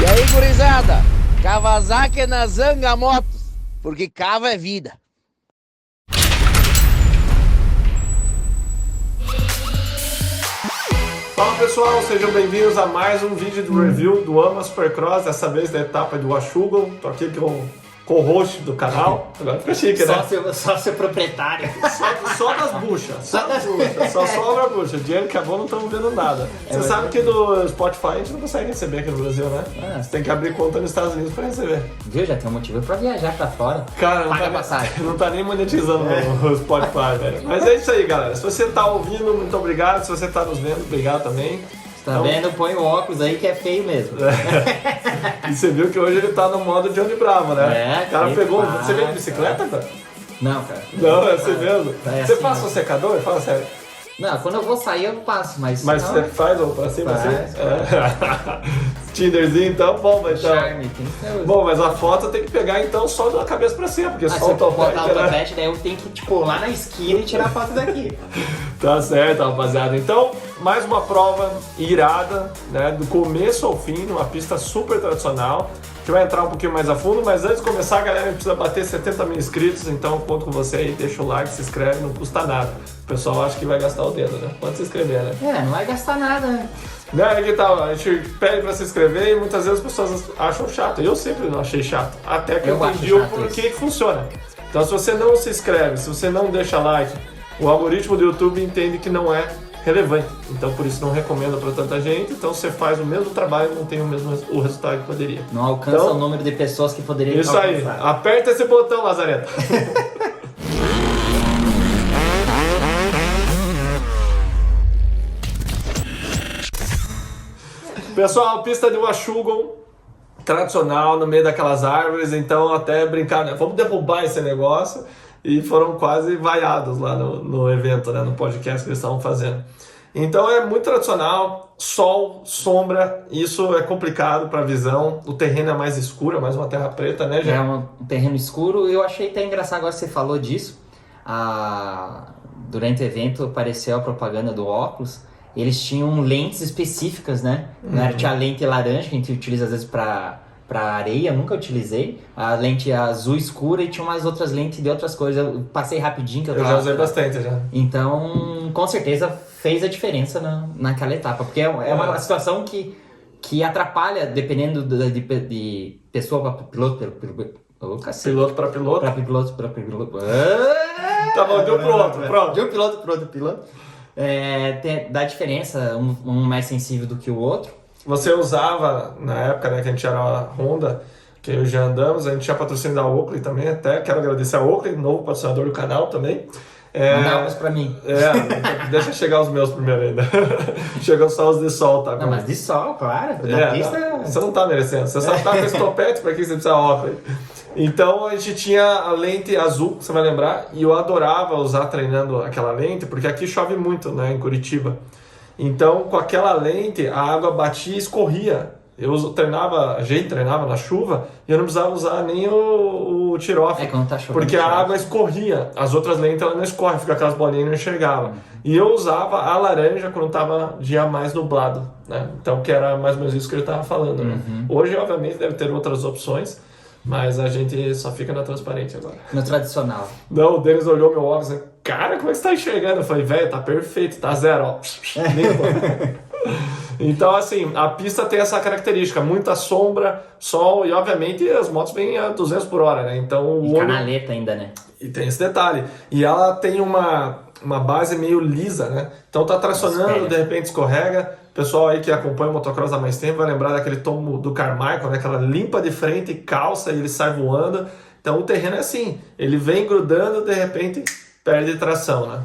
E aí, gurizada, Kawasaki na Zanga Motos, porque cava é vida. Fala pessoal, sejam bem-vindos a mais um vídeo de review do AMA Supercross, dessa vez da etapa do Washougal. Tô aqui com o host do canal, agora fica chique, né? Sócio proprietário. Só das buchas, só sobra a bucha. O dinheiro que acabou, não estamos vendo nada. Você sabe que do Spotify a gente não consegue receber aqui no Brasil, né? Você tem que abrir conta nos Estados Unidos pra receber. Viu? Já tem um motivo pra viajar pra fora. Cara, Paga a passagem. não tá nem monetizando o Spotify, velho. Mas é isso aí, galera. Se você tá ouvindo, muito obrigado. Se você tá nos vendo, obrigado também. Tá vendo? Põe o óculos aí que é feio mesmo. E você viu que hoje ele tá no modo Johnny Bravo, né? É, o cara pegou. passa. Você veio de bicicleta, cara? Não, cara. Não, é assim mesmo. É Você assim, passa o secador? Fala sério. Não, quando eu vou sair eu passo, mas Mas não, você faz ou pra cima Faz, assim? É. Tinderzinho então, bom, mas então. charme, tem que ser. Bom, mas a foto tem que pegar então só da cabeça pra cima, porque Se só eu o botar topete, o né? topete, daí eu tenho que, tipo, lá na esquina e tirar a foto daqui. Tá certo, rapaziada. Então, mais uma prova irada, né? Do começo ao fim, numa pista super tradicional. A gente vai entrar um pouquinho mais a fundo, mas antes de começar, galera, a gente precisa bater 70 mil inscritos, então conto com você aí, deixa o like, se inscreve, não custa nada. O pessoal acha que vai gastar o dedo, né? Pode se inscrever, né? É, não vai gastar nada, né? Né, que tal? A gente pede pra se inscrever e muitas vezes as pessoas acham chato. Eu sempre não achei chato, até que eu Eu acho entendi o chato porquê que funciona. Então, se você não se inscreve, se você não deixa like, o algoritmo do YouTube entende que não é relevante. Então, por isso não recomenda pra tanta gente. Então, você faz o mesmo trabalho e não tem o resultado que poderia. Não alcança Então, o número de pessoas que poderiam Isso aí. alcançar. Aperta esse botão, Lazareta. Pessoal, pista de Washougal, tradicional, no meio daquelas árvores, então até brincar, né? Vamos derrubar esse negócio, e foram quase vaiados lá no evento, né? No podcast que eles estavam fazendo. Então é muito tradicional, sol, sombra, isso é complicado para a visão, o terreno é mais escuro, é mais uma terra preta, né, gente? É um terreno escuro. Eu achei até engraçado agora que você falou disso. Durante o evento apareceu a propaganda do óculos. Eles tinham lentes específicas, né? Tinha a lente laranja, que a gente utiliza às vezes para areia, nunca utilizei. A lente azul escura e tinha umas outras lentes de outras cores. Eu passei rapidinho que eu Eu tava... já usei bastante, já. Então, com certeza fez a diferença naquela etapa. Porque é uma situação que atrapalha, dependendo de pessoa para piloto. Piloto para piloto. Para piloto. Tá bom, de um pro outro, pronto. De um piloto para outro piloto. Dá diferença, um mais sensível do que o outro. Você usava, na época, né, que a gente era a Honda, que eu já andamos, a gente tinha patrocínio da Oakley também, até quero agradecer a Oakley, novo patrocinador do canal também. Manda águas pra mim. Deixa chegar os meus primeiro ainda. Chegam só os de sol, tá? Não, mas de sol, claro. Da pista... Você não tá merecendo, você só tá com esse topete, pra que você precisa Oakley? Então a gente tinha a lente azul, você vai lembrar, e eu adorava usar treinando aquela lente, porque aqui chove muito, né, em Curitiba. Então com aquela lente a água batia e escorria. A gente treinava na chuva e eu não precisava usar nem o tiroff, quando tá chovendo, porque a água escorria. As outras lentes ela não escorre, fica aquelas bolinhas e não enxergava. E eu usava a laranja quando estava dia mais nublado, né? Então que era mais ou menos isso que ele estava falando, né? Hoje obviamente deve ter outras opções, mas a gente só fica na transparente agora. No tradicional. Não, o Denis olhou meu óculos e disse, cara, como é que você tá enxergando? Eu falei, velho, tá perfeito, tá zero, ó. Então, assim, a pista tem essa característica, muita sombra, sol, e obviamente as motos vêm a 200 por hora, né? Então, E canaleta ainda, né? E tem esse detalhe. E ela tem uma base meio lisa, né? Então tá tracionando, de repente escorrega. O pessoal aí que acompanha o motocross há mais tempo vai lembrar daquele tombo do Carmichael, né? Que ela limpa de frente, calça e ele sai voando. Então o terreno é assim, ele vem grudando, de repente perde tração, né?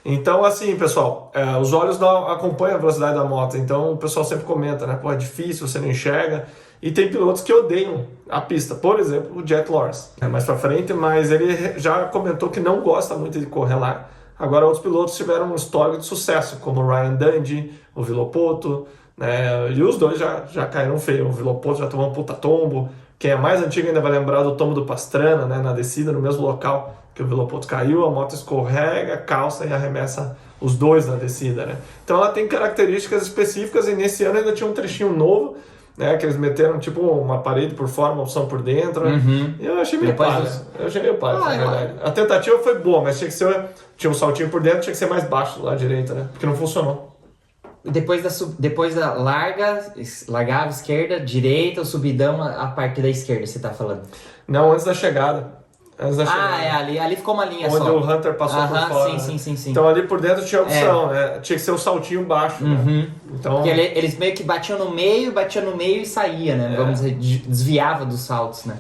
Então assim, pessoal, os olhos não acompanham a velocidade da moto, então o pessoal sempre comenta, né? Pô, é difícil, você não enxerga. E tem pilotos que odeiam a pista, por exemplo, o Jack Lawrence, mais pra frente, mas ele já comentou que não gosta muito de correr lá. Agora outros pilotos tiveram um histórico de sucesso, como o Ryan Dundee, o Villopoto, né? E os dois já caíram feio. O Villopoto já tomou um puta tombo. Quem é mais antigo ainda vai lembrar do tombo do Pastrana, né? Na descida, no mesmo local que o Villopoto caiu, a moto escorrega, calça e arremessa os dois na descida, né? Então ela tem características específicas e nesse ano ainda tinha um trechinho novo né? Que eles meteram tipo uma parede por fora, uma opção por dentro. Eu achei meio palha. Eu achei meio palha, na verdade. A tentativa foi boa, mas tinha um saltinho por dentro, tinha que ser mais baixo do lado direito, né? Porque não funcionou. Depois da largava esquerda, direita, o subidão a parte da esquerda, você tá falando? Não, antes da chegada. Ali ficou uma linha onde só. o Hunter passou por fora. Sim. Então ali por dentro tinha opção, né? Tinha que ser um saltinho baixo, né? Então... Porque eles meio que batiam no meio e saía, né? Vamos dizer, desviava dos saltos, né?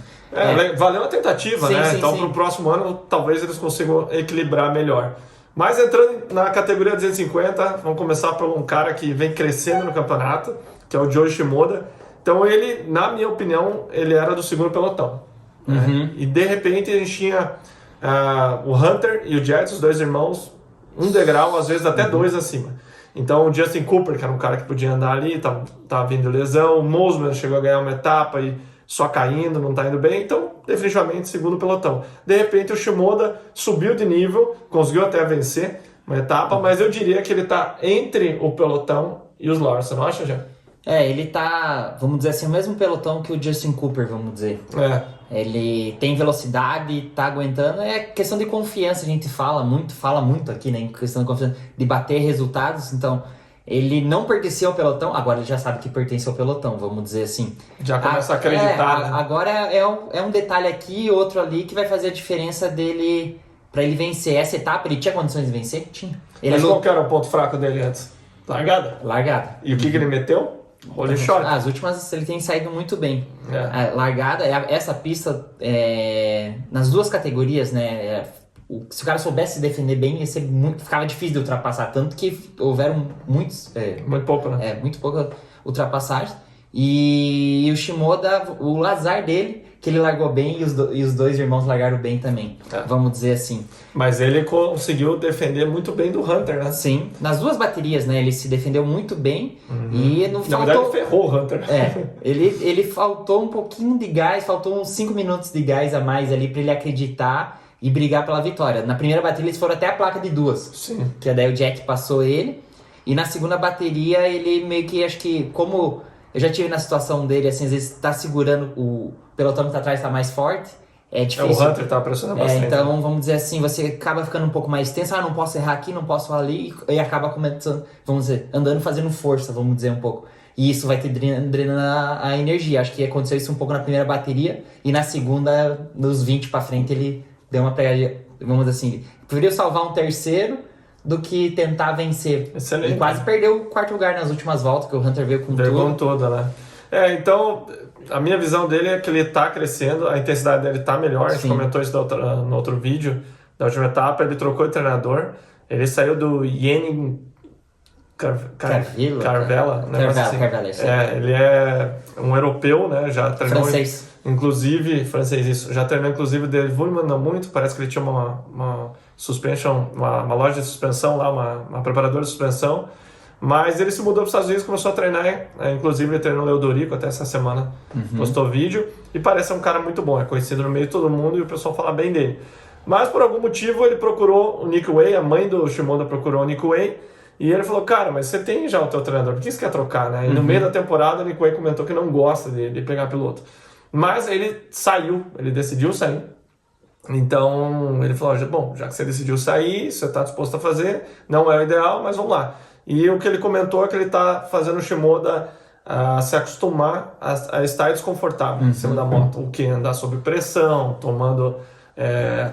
Valeu a tentativa, né? Então pro próximo ano talvez eles consigam equilibrar melhor. Mas entrando na categoria 250, vamos começar por um cara que vem crescendo no campeonato, que é o Joe Shimoda. Então ele, na minha opinião, ele era do segundo pelotão. Né? E de repente a gente tinha o Hunter e o Jets, os dois irmãos, um degrau, às vezes até dois acima. Então o Justin Cooper, que era um cara que podia andar ali, tava vindo lesão, o Mosman chegou a ganhar uma etapa e só caindo, não tá indo bem, então definitivamente segundo pelotão. De repente o Shimoda subiu de nível, conseguiu até vencer uma etapa, mas eu diria que ele tá entre o pelotão e os Lawrence, você não acha, já? Ele tá, vamos dizer assim, o mesmo pelotão que o Justin Cooper, vamos dizer. Ele tem velocidade, tá aguentando, é questão de confiança, a gente fala muito aqui, né, em questão de confiança, de bater resultados, então... Ele não pertencia ao pelotão, agora ele já sabe que pertence ao pelotão, vamos dizer assim. Já começa a acreditar. Né? Agora é um detalhe aqui e outro ali que vai fazer a diferença dele, pra ele vencer essa etapa. Ele tinha condições de vencer? Tinha. Mas qual que era o ponto fraco dele antes? Largada? Largada. E o que ele meteu? Holy shot. As últimas ele tem saído muito bem. Largada, essa pista, nas duas categorias, né? Se o cara soubesse se defender bem, ia ser ficava difícil de ultrapassar. Tanto que houveram muitos... muito pouco, né? Muito pouca ultrapassagem. E o Shimoda, o azar dele, que ele largou bem e os dois irmãos largaram bem também. Vamos dizer assim. Mas ele conseguiu defender muito bem do Hunter, né? Sim. Nas duas baterias, né? Ele se defendeu muito bem e não faltou... Na verdade, ferrou o Hunter. Ele faltou um pouquinho de gás, faltou uns 5 minutos de gás a mais ali pra ele acreditar e brigar pela vitória. Na primeira bateria eles foram até a placa de 2. Sim. Que daí o Jack passou ele. E na segunda bateria ele meio que, acho que, como eu já tive na situação dele, assim, às vezes tá segurando, o pelotão que tá atrás tá mais forte. É difícil. O Hunter tá pressionando bastante. Então, vamos dizer assim, você acaba ficando um pouco mais tenso. Não posso errar aqui, não posso ali. E acaba começando, vamos dizer, andando fazendo força, vamos dizer um pouco. E isso vai te drenando a energia. Acho que aconteceu isso um pouco na primeira bateria. E na segunda, nos 20 pra frente, ele deu uma pegadinha, vamos dizer assim, preferiu salvar um terceiro do que tentar vencer. Excelente. E quase perdeu o quarto lugar nas últimas voltas, que o Hunter veio com tudo. Com toda, né? Então, a minha visão dele é que ele tá crescendo, a intensidade dele tá melhor, a gente comentou isso no outro vídeo, da última etapa, ele trocou de treinador, ele saiu do Yenning Carvela, né? Carvela, isso. Ele é um europeu, né? Já treinou... Francês. Inclusive, francês, isso. Já treinou, inclusive, dele não muito. Parece que ele tinha uma suspension, uma loja de suspensão lá, uma preparadora de suspensão. Mas ele se mudou para os Estados Unidos, começou a treinar. Inclusive, ele treinou no Eudorico até essa semana. Postou vídeo. E parece um cara muito bom. É conhecido no meio de todo mundo e o pessoal fala bem dele. Mas, por algum motivo, ele procurou o Nick Wey. A mãe do Shimoda procurou o Nick Wey. E ele falou, cara, mas você tem já o teu treinador. Por que você quer trocar, né? E no meio da temporada, o Nick Wey comentou que não gosta de pegar piloto. Mas ele decidiu sair. Então ele falou, bom, já que você decidiu sair, você está disposto a fazer, não é o ideal, mas vamos lá. E o que ele comentou é que ele está fazendo o Shimoda se acostumar a estar desconfortável em cima da moto. O que? Andar sob pressão, tomando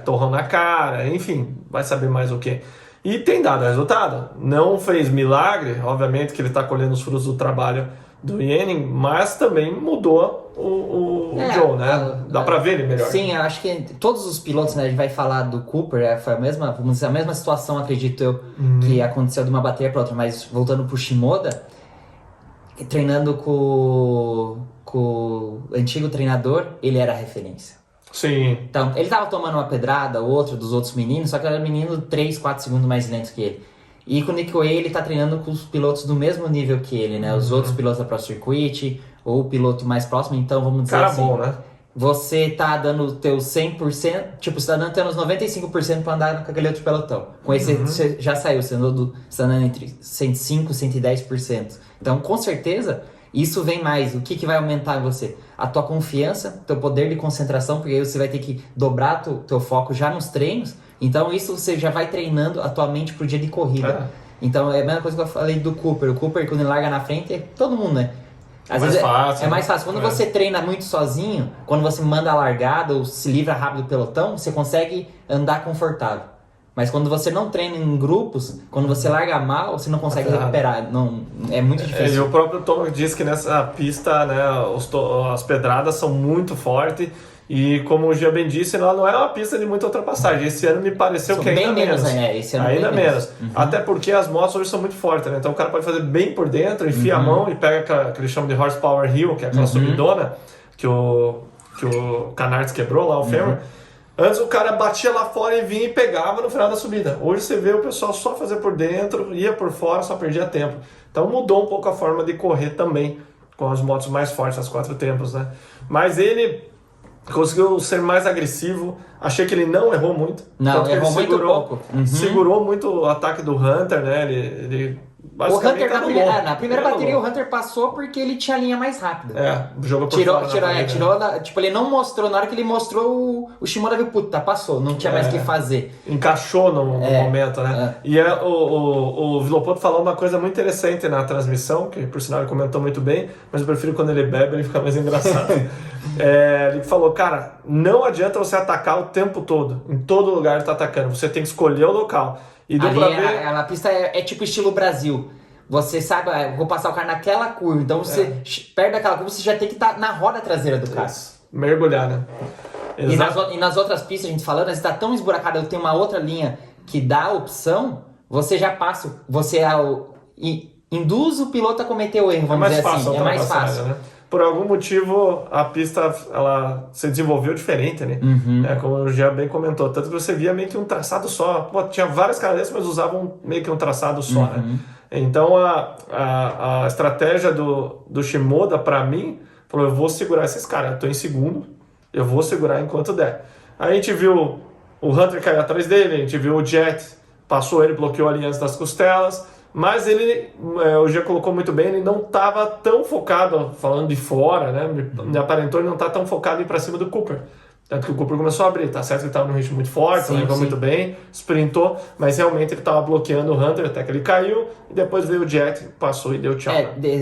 torrão na cara, enfim, vai saber mais o que. E tem dado resultado. Não fez milagre, obviamente que ele está colhendo os frutos do trabalho do Yenning, mas também mudou o Joe, né? Dá pra ver ele melhor. Sim, eu acho que todos os pilotos, né, a gente vai falar do Cooper, foi vamos dizer, a mesma situação, acredito eu, que aconteceu de uma bateria para outra, mas voltando pro Shimoda, treinando com o antigo treinador, ele era a referência. Sim. Então, ele tava tomando uma pedrada, outra dos outros meninos, só que era menino 3, 4 segundos mais lento que ele. E com o Nick Wey, ele tá treinando com os pilotos do mesmo nível que ele, né? Os outros pilotos da Pro Circuit, ou o piloto mais próximo, então vamos dizer assim... bom, né? Você tá dando o teu 100%, tipo, você tá dando teus 95% pra andar com aquele outro pelotão. Com esse, você já saiu, você tá andando entre 105% e 110%. Então, com certeza, Isso vem mais. O que vai aumentar em você? A tua confiança, teu poder de concentração, porque aí você vai ter que dobrar teu foco já nos treinos. Então isso você já vai treinando a tua mente pro dia de corrida. Então é a mesma coisa que eu falei do Cooper. O Cooper, quando ele larga na frente, é todo mundo, né? Às vezes fácil, é mais fácil. Quando você treina muito sozinho, quando você manda a largada ou se livra rápido do pelotão, você consegue andar confortável. Mas quando você não treina em grupos, quando você larga mal, você não consegue recuperar. Não, é muito difícil. E o próprio Tom diz que nessa pista, né, as pedradas são muito fortes. E como o Gia bem disse, ela não é uma pista de muita ultrapassagem. Esse ano me pareceu que ainda menos. Esse ano ainda bem menos. Até porque as motos hoje são muito fortes, né? Então o cara pode fazer bem por dentro, enfia a mão e pega aquela que eles chamam de horsepower hill, que é aquela subidona que o Canards quebrou lá, o fêmur. Antes o cara batia lá fora e vinha e pegava no final da subida. Hoje você vê o pessoal só fazer por dentro, ia por fora, só perdia tempo. Então mudou um pouco a forma de correr também, com as motos mais fortes, as 4 tempos, né? Mas ele conseguiu ser mais agressivo. Achei que ele não errou muito. Não, errou muito pouco. Segurou muito o ataque do Hunter, né? Ele o Hunter na primeira bateria o Hunter passou porque ele tinha a linha mais rápida. Jogou por fora. Tipo, ele não mostrou, na hora que ele mostrou, o Shimoda viu, puta, passou, não tinha mais o que fazer. Encaixou no momento, né? E o Villopoto falou uma coisa muito interessante na transmissão, que por sinal ele comentou muito bem, mas eu prefiro quando ele bebe, ele fica mais engraçado. Ele falou, cara, não adianta você atacar o tempo todo, em todo lugar ele tá atacando, você tem que escolher o local. E deu pra ver... a pista é tipo estilo Brasil. Você sabe, vou passar o cara naquela curva, então você perde aquela curva, você já tem que estar na roda traseira do carro. Mergulhar, né? E nas outras pistas, a gente falando, você está tão esburacado, eu tenho uma outra linha que dá a opção, você já passa, você induz o piloto a cometer o erro, vamos dizer assim. É mais fácil. Né? Por algum motivo, a pista ela se desenvolveu diferente, né? Como o Jean bem comentou. Tanto que você via meio que um traçado só. Pô, tinha várias cadeiras, mas usavam meio que um traçado só, né? Então, a estratégia do Shimoda, para mim, falou, eu vou segurar esses caras. Eu tô em segundo, eu vou segurar enquanto der. Aí a gente viu o Hunter cair atrás dele, a gente viu o Jet, passou ele, bloqueou ali antes das costelas. Mas ele, o Gia colocou muito bem, ele não estava tão focado, falando de fora, né? Me aparentou ele não tá tão focado em ir para cima do Cooper. Tanto que o Cooper começou a abrir, tá certo que ele estava num ritmo muito forte, levou muito bem, sprintou, mas realmente ele estava bloqueando o Hunter até que ele caiu, e depois veio o Jet, passou e deu tchau.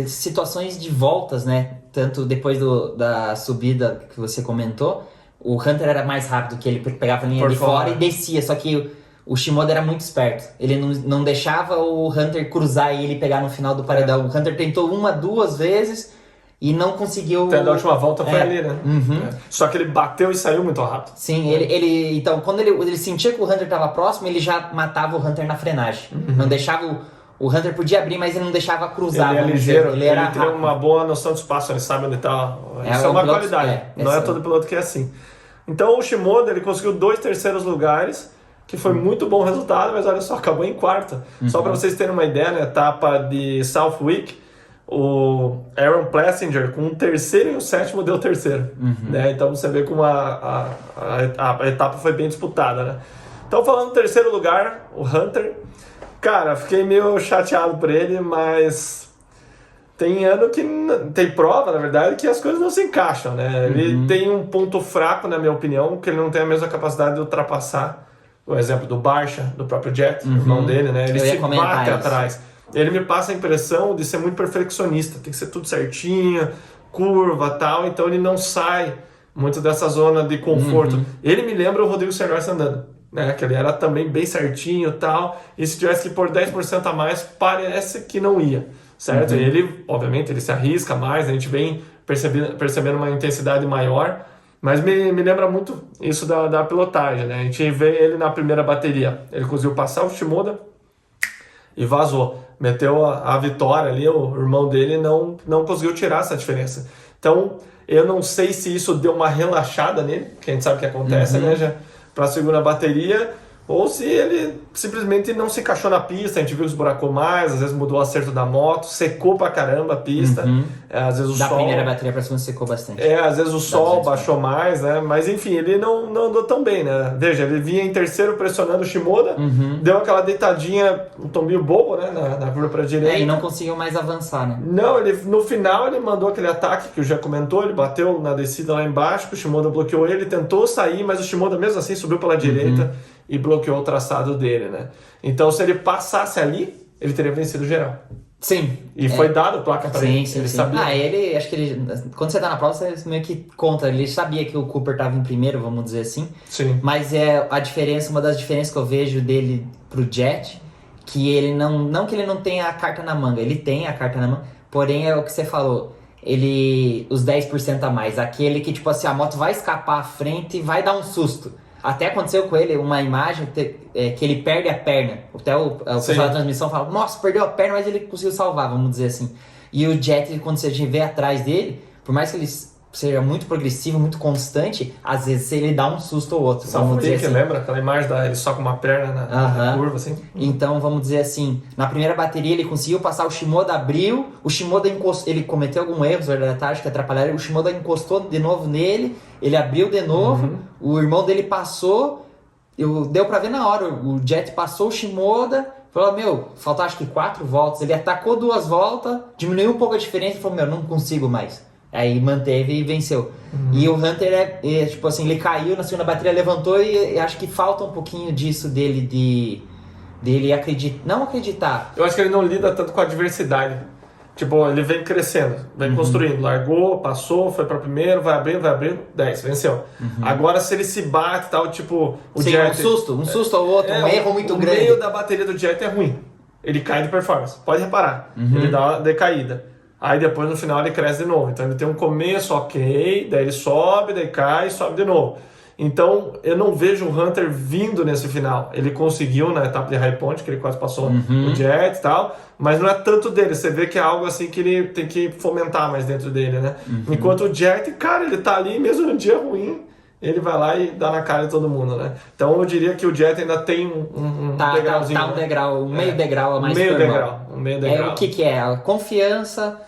Situações de voltas, né? Tanto depois da subida que você comentou, o Hunter era mais rápido, que ele pegava a linha de fora e descia, só que o Shimoda era muito esperto. Ele não deixava o Hunter cruzar e ele pegar no final do paredão. O Hunter tentou 1, 2 vezes e não conseguiu... Até da última volta foi ali, né? Só que ele bateu e saiu muito rápido. Sim, então quando ele sentia que o Hunter estava próximo, ele já matava o Hunter na frenagem. Não deixava... O Hunter podia abrir, mas ele não deixava cruzar. Ele é ligeiro, ele tem uma boa noção de espaço, ele sabe onde está. Isso é uma qualidade. Não é todo piloto que é assim. Então o Shimoda, ele conseguiu 2 terceiros lugares, que foi muito bom resultado, mas olha só, acabou em quarto. Só para vocês terem uma ideia, na etapa de Southwick, o Aaron Plessinger, com o 3º e o 7º, deu 3º. Né? Então você vê como a etapa foi bem disputada. Né? Então, falando do 3º lugar, o Hunter, cara, fiquei meio chateado por ele, mas tem ano que tem prova, na verdade, que as coisas não se encaixam. Né? Ele tem um ponto fraco, na minha opinião, que ele não tem a mesma capacidade de ultrapassar. O exemplo do Barcia, do próprio Jet, irmão dele, né? Ele se bate atrás. Ele me passa a impressão de ser muito perfeccionista, tem que ser tudo certinho, curva e tal, então ele não sai muito dessa zona de conforto. Ele me lembra o Rodrigo Sernors andando, né? Que ele era também bem certinho e tal, e se tivesse que pôr 10% a mais, parece que não ia, certo? E ele, obviamente, ele se arrisca mais, a gente vem percebendo uma intensidade maior. Mas me lembra muito isso da pilotagem, né? A gente vê ele na primeira bateria. Ele conseguiu passar o Shimoda e vazou. Meteu a vitória ali, o irmão dele não conseguiu tirar essa diferença. Então, eu não sei se isso deu uma relaxada nele, que a gente sabe que acontece, né? Já para a segunda bateria, ou se ele simplesmente não se encaixou na pista, a gente viu que esburacou mais, às vezes mudou o acerto da moto, secou pra caramba a pista, às vezes o Da sol... primeira bateria pra segunda secou bastante. às vezes o sol baixou mais, né? Mas enfim, ele não andou tão bem, né? Veja, ele vinha em terceiro pressionando o Shimoda, deu aquela deitadinha, um tombinho bobo, né? Na curva pra direita. E não conseguiu mais avançar, né? Não, no final ele mandou aquele ataque que o já comentou, ele bateu na descida lá embaixo, o Shimoda bloqueou ele, tentou sair, mas o Shimoda mesmo assim subiu pela direita e bloqueou o traçado dele, né? Então se ele passasse ali, ele teria vencido geral. Sim. E foi dado placa pra ele. Sim. Sabia. Acho que ele, quando você tá na prova, você meio que conta, ele sabia que o Cooper tava em primeiro, vamos dizer assim. Sim. Mas a diferença, uma das diferenças que eu vejo dele pro Jet, que ele não que ele não tenha a carta na manga, ele tem a carta na manga, porém é o que você falou, os 10% a mais, aquele que tipo assim, a moto vai escapar à frente e vai dar um susto. Até aconteceu com ele uma imagem que ele perde a perna. Até o pessoal da transmissão fala, nossa, perdeu a perna, mas ele conseguiu salvar, vamos dizer assim. E o Jet, quando você vê atrás dele, por mais que ele seja muito progressivo, muito constante, às vezes ele dá um susto ou outro. Só vamos dizer que assim. lembra aquela imagem ele só com uma perna na curva, assim? Então, vamos dizer assim, na primeira bateria ele conseguiu passar, o Shimoda abriu, o Shimoda encostou, ele cometeu algum erro da tática que atrapalharam, o Shimoda encostou de novo nele, ele abriu de novo, o irmão dele passou, deu pra ver na hora, o Jet passou o Shimoda, falou, faltou acho que 4 voltas, ele atacou 2 voltas, diminuiu um pouco a diferença e falou, não consigo mais. Aí manteve e venceu. E o Hunter tipo assim, ele caiu na segunda bateria, levantou e acho que falta um pouquinho disso dele acreditar, não acreditar. Eu acho que ele não lida tanto com a adversidade. Tipo, ele vem crescendo, vem construindo, largou, passou, foi pra primeiro, vai abrindo, 10, venceu. Agora se ele se bate e tal, tipo, o Sim, Jet... um susto ou outro, um erro muito grande. O meio da bateria do Jet é ruim. Ele cai de performance, pode reparar. Ele dá uma decaída. Aí depois no final ele cresce de novo. Então ele tem um começo ok, daí ele sobe, daí cai, sobe de novo. Então eu não vejo o Hunter vindo nesse final. Ele conseguiu na etapa de High Point, que ele quase passou o Jet e tal, mas não é tanto dele. Você vê que é algo assim que ele tem que fomentar mais dentro dele, né? Enquanto o Jet, cara, ele tá ali mesmo no dia ruim, ele vai lá e dá na cara de todo mundo, né? Então eu diria que o Jet ainda tem um degrauzinho. Tá um degrau, meio degrau a mais um meio degrau. O que é? A confiança.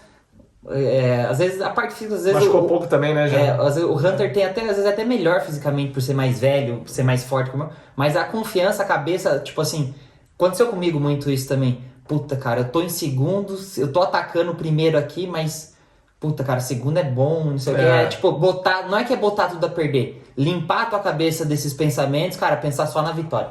Às vezes a parte física, às vezes machucou pouco também, né, já? Às vezes, o Hunter tem às vezes até melhor fisicamente por ser mais velho, por ser mais forte, mas a confiança, a cabeça, tipo assim, aconteceu comigo muito isso também. Puta, cara, eu tô em segundo, eu tô atacando o primeiro aqui, mas puta, cara, segundo é bom, não sei o que. Tipo, não é que é botar tudo a perder, limpar a tua cabeça desses pensamentos, cara, pensar só na vitória.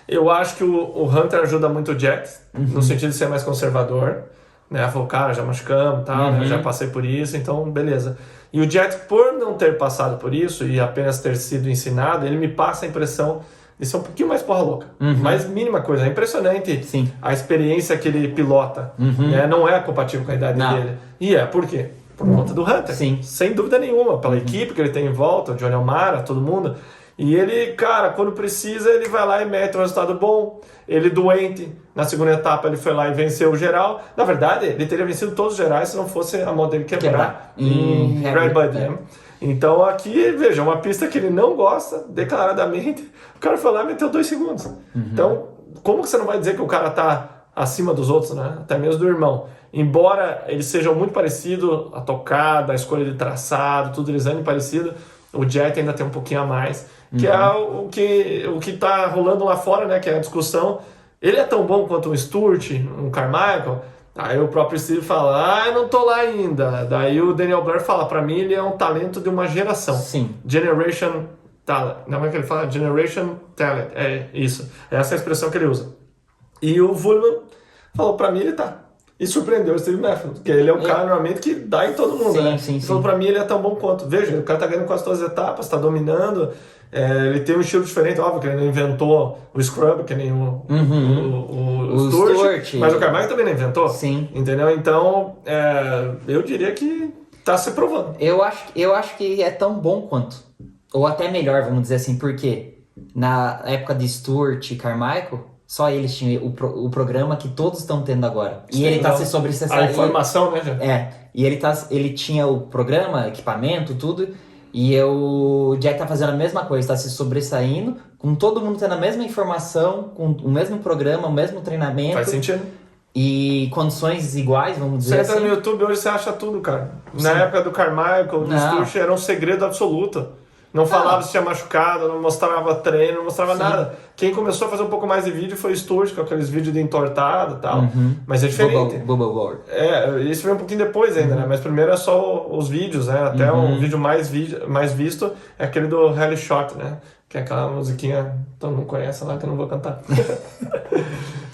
Eu acho que o Hunter ajuda muito o Jet, no sentido de ser mais conservador. Né? Falou, cara, já machucamos e tal, né? Já passei por isso, então beleza. E o Jet, por não ter passado por isso e apenas ter sido ensinado, ele me passa a impressão de ser um pouquinho mais porra louca. Mas mínima coisa, é impressionante. Sim. A experiência que ele pilota, né? Não é compatível com a idade dele. E por quê? Por conta do Hunter. Sim. Sem dúvida nenhuma, pela equipe que ele tem em volta, o Johnny Almara, todo mundo. E ele, cara, quando precisa, ele vai lá e mete um resultado bom. Ele doente, na segunda etapa ele foi lá e venceu o geral. Na verdade, ele teria vencido todos os gerais se não fosse a moto dele quebrar em Red Bud, né? Então aqui, veja, uma pista que ele não gosta, declaradamente, o cara foi lá e meteu 2 segundos. Então, como que você não vai dizer que o cara tá acima dos outros, né? Até mesmo do irmão. Embora eles sejam muito parecidos, a tocada, a escolha de traçado, tudo eles andam parecido, o Jet ainda tem um pouquinho a mais. Que é o que tá rolando lá fora, né? Que é a discussão. Ele é tão bom quanto um Stewart, um Carmichael. Aí o próprio Steve fala, eu não tô lá ainda. Daí o Daniel Blair fala, pra mim ele é um talento de uma geração. Sim. Generation Talent. Não é que ele fala? Generation Talent. É isso. Essa é a expressão que ele usa. E o Woolman falou, pra mim ele tá. E surpreendeu o Steve Matthews, porque ele é o cara normalmente que dá em todo mundo, né? Sim. Falou, pra mim ele é tão bom quanto. Veja, o cara tá ganhando quase todas as etapas, tá dominando. Ele tem um estilo diferente, óbvio que ele não inventou o Scrub, que nem o Stewart, mas o Carmichael também não inventou. Sim. Entendeu? Então, eu diria que tá se provando. Eu acho que é tão bom quanto, ou até melhor, vamos dizer assim, porque na época de Stewart e Carmichael, só eles tinham o programa que todos estão tendo agora. E ele tá se sobressaindo. A informação, né, já? E ele tinha o programa, equipamento, tudo. E o Jack tá fazendo a mesma coisa, tá se sobressaindo, com todo mundo tendo a mesma informação, com o mesmo programa, o mesmo treinamento. Faz sentido. E condições iguais, vamos Você dizer entra assim. no YouTube hoje, você acha tudo, cara. Sim. Na época do Carmichael, do Não. Sturge, era um segredo absoluto. Não falava se tinha machucado, não mostrava treino, não mostrava Sim. nada. Quem começou a fazer um pouco mais de vídeo foi o Sturge, com aqueles vídeos de entortado e tal. Mas é diferente. Bubble World. Isso veio um pouquinho depois ainda, né? Mas primeiro é só os vídeos, né? Até o vídeo mais visto é aquele do Rally Shot, né? Que é aquela musiquinha, todo mundo conhece lá, que eu não vou cantar.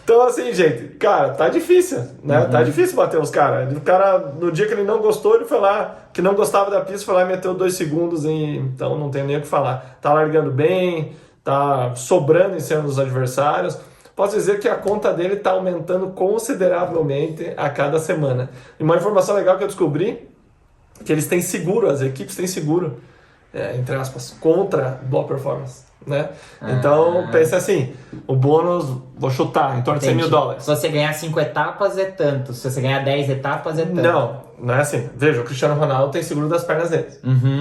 Então, assim, gente, cara, tá difícil, né? Tá difícil bater os caras. O cara, no dia que ele não gostou, ele foi lá, que não gostava da pista, foi lá e meteu 2 segundos, então não tem nem o que falar. Tá largando bem, tá sobrando em cima dos adversários. Posso dizer que a conta dele tá aumentando consideravelmente a cada semana. E uma informação legal que eu descobri, que eles têm seguro, as equipes têm seguro, entre aspas, contra boa performance, né? Então, pensa assim, o bônus, vou chutar, em torno de $100.000. Se você ganhar 5 etapas é tanto, se você ganhar 10 etapas é tanto. Não é assim. Veja, o Cristiano Ronaldo tem seguro das pernas dele,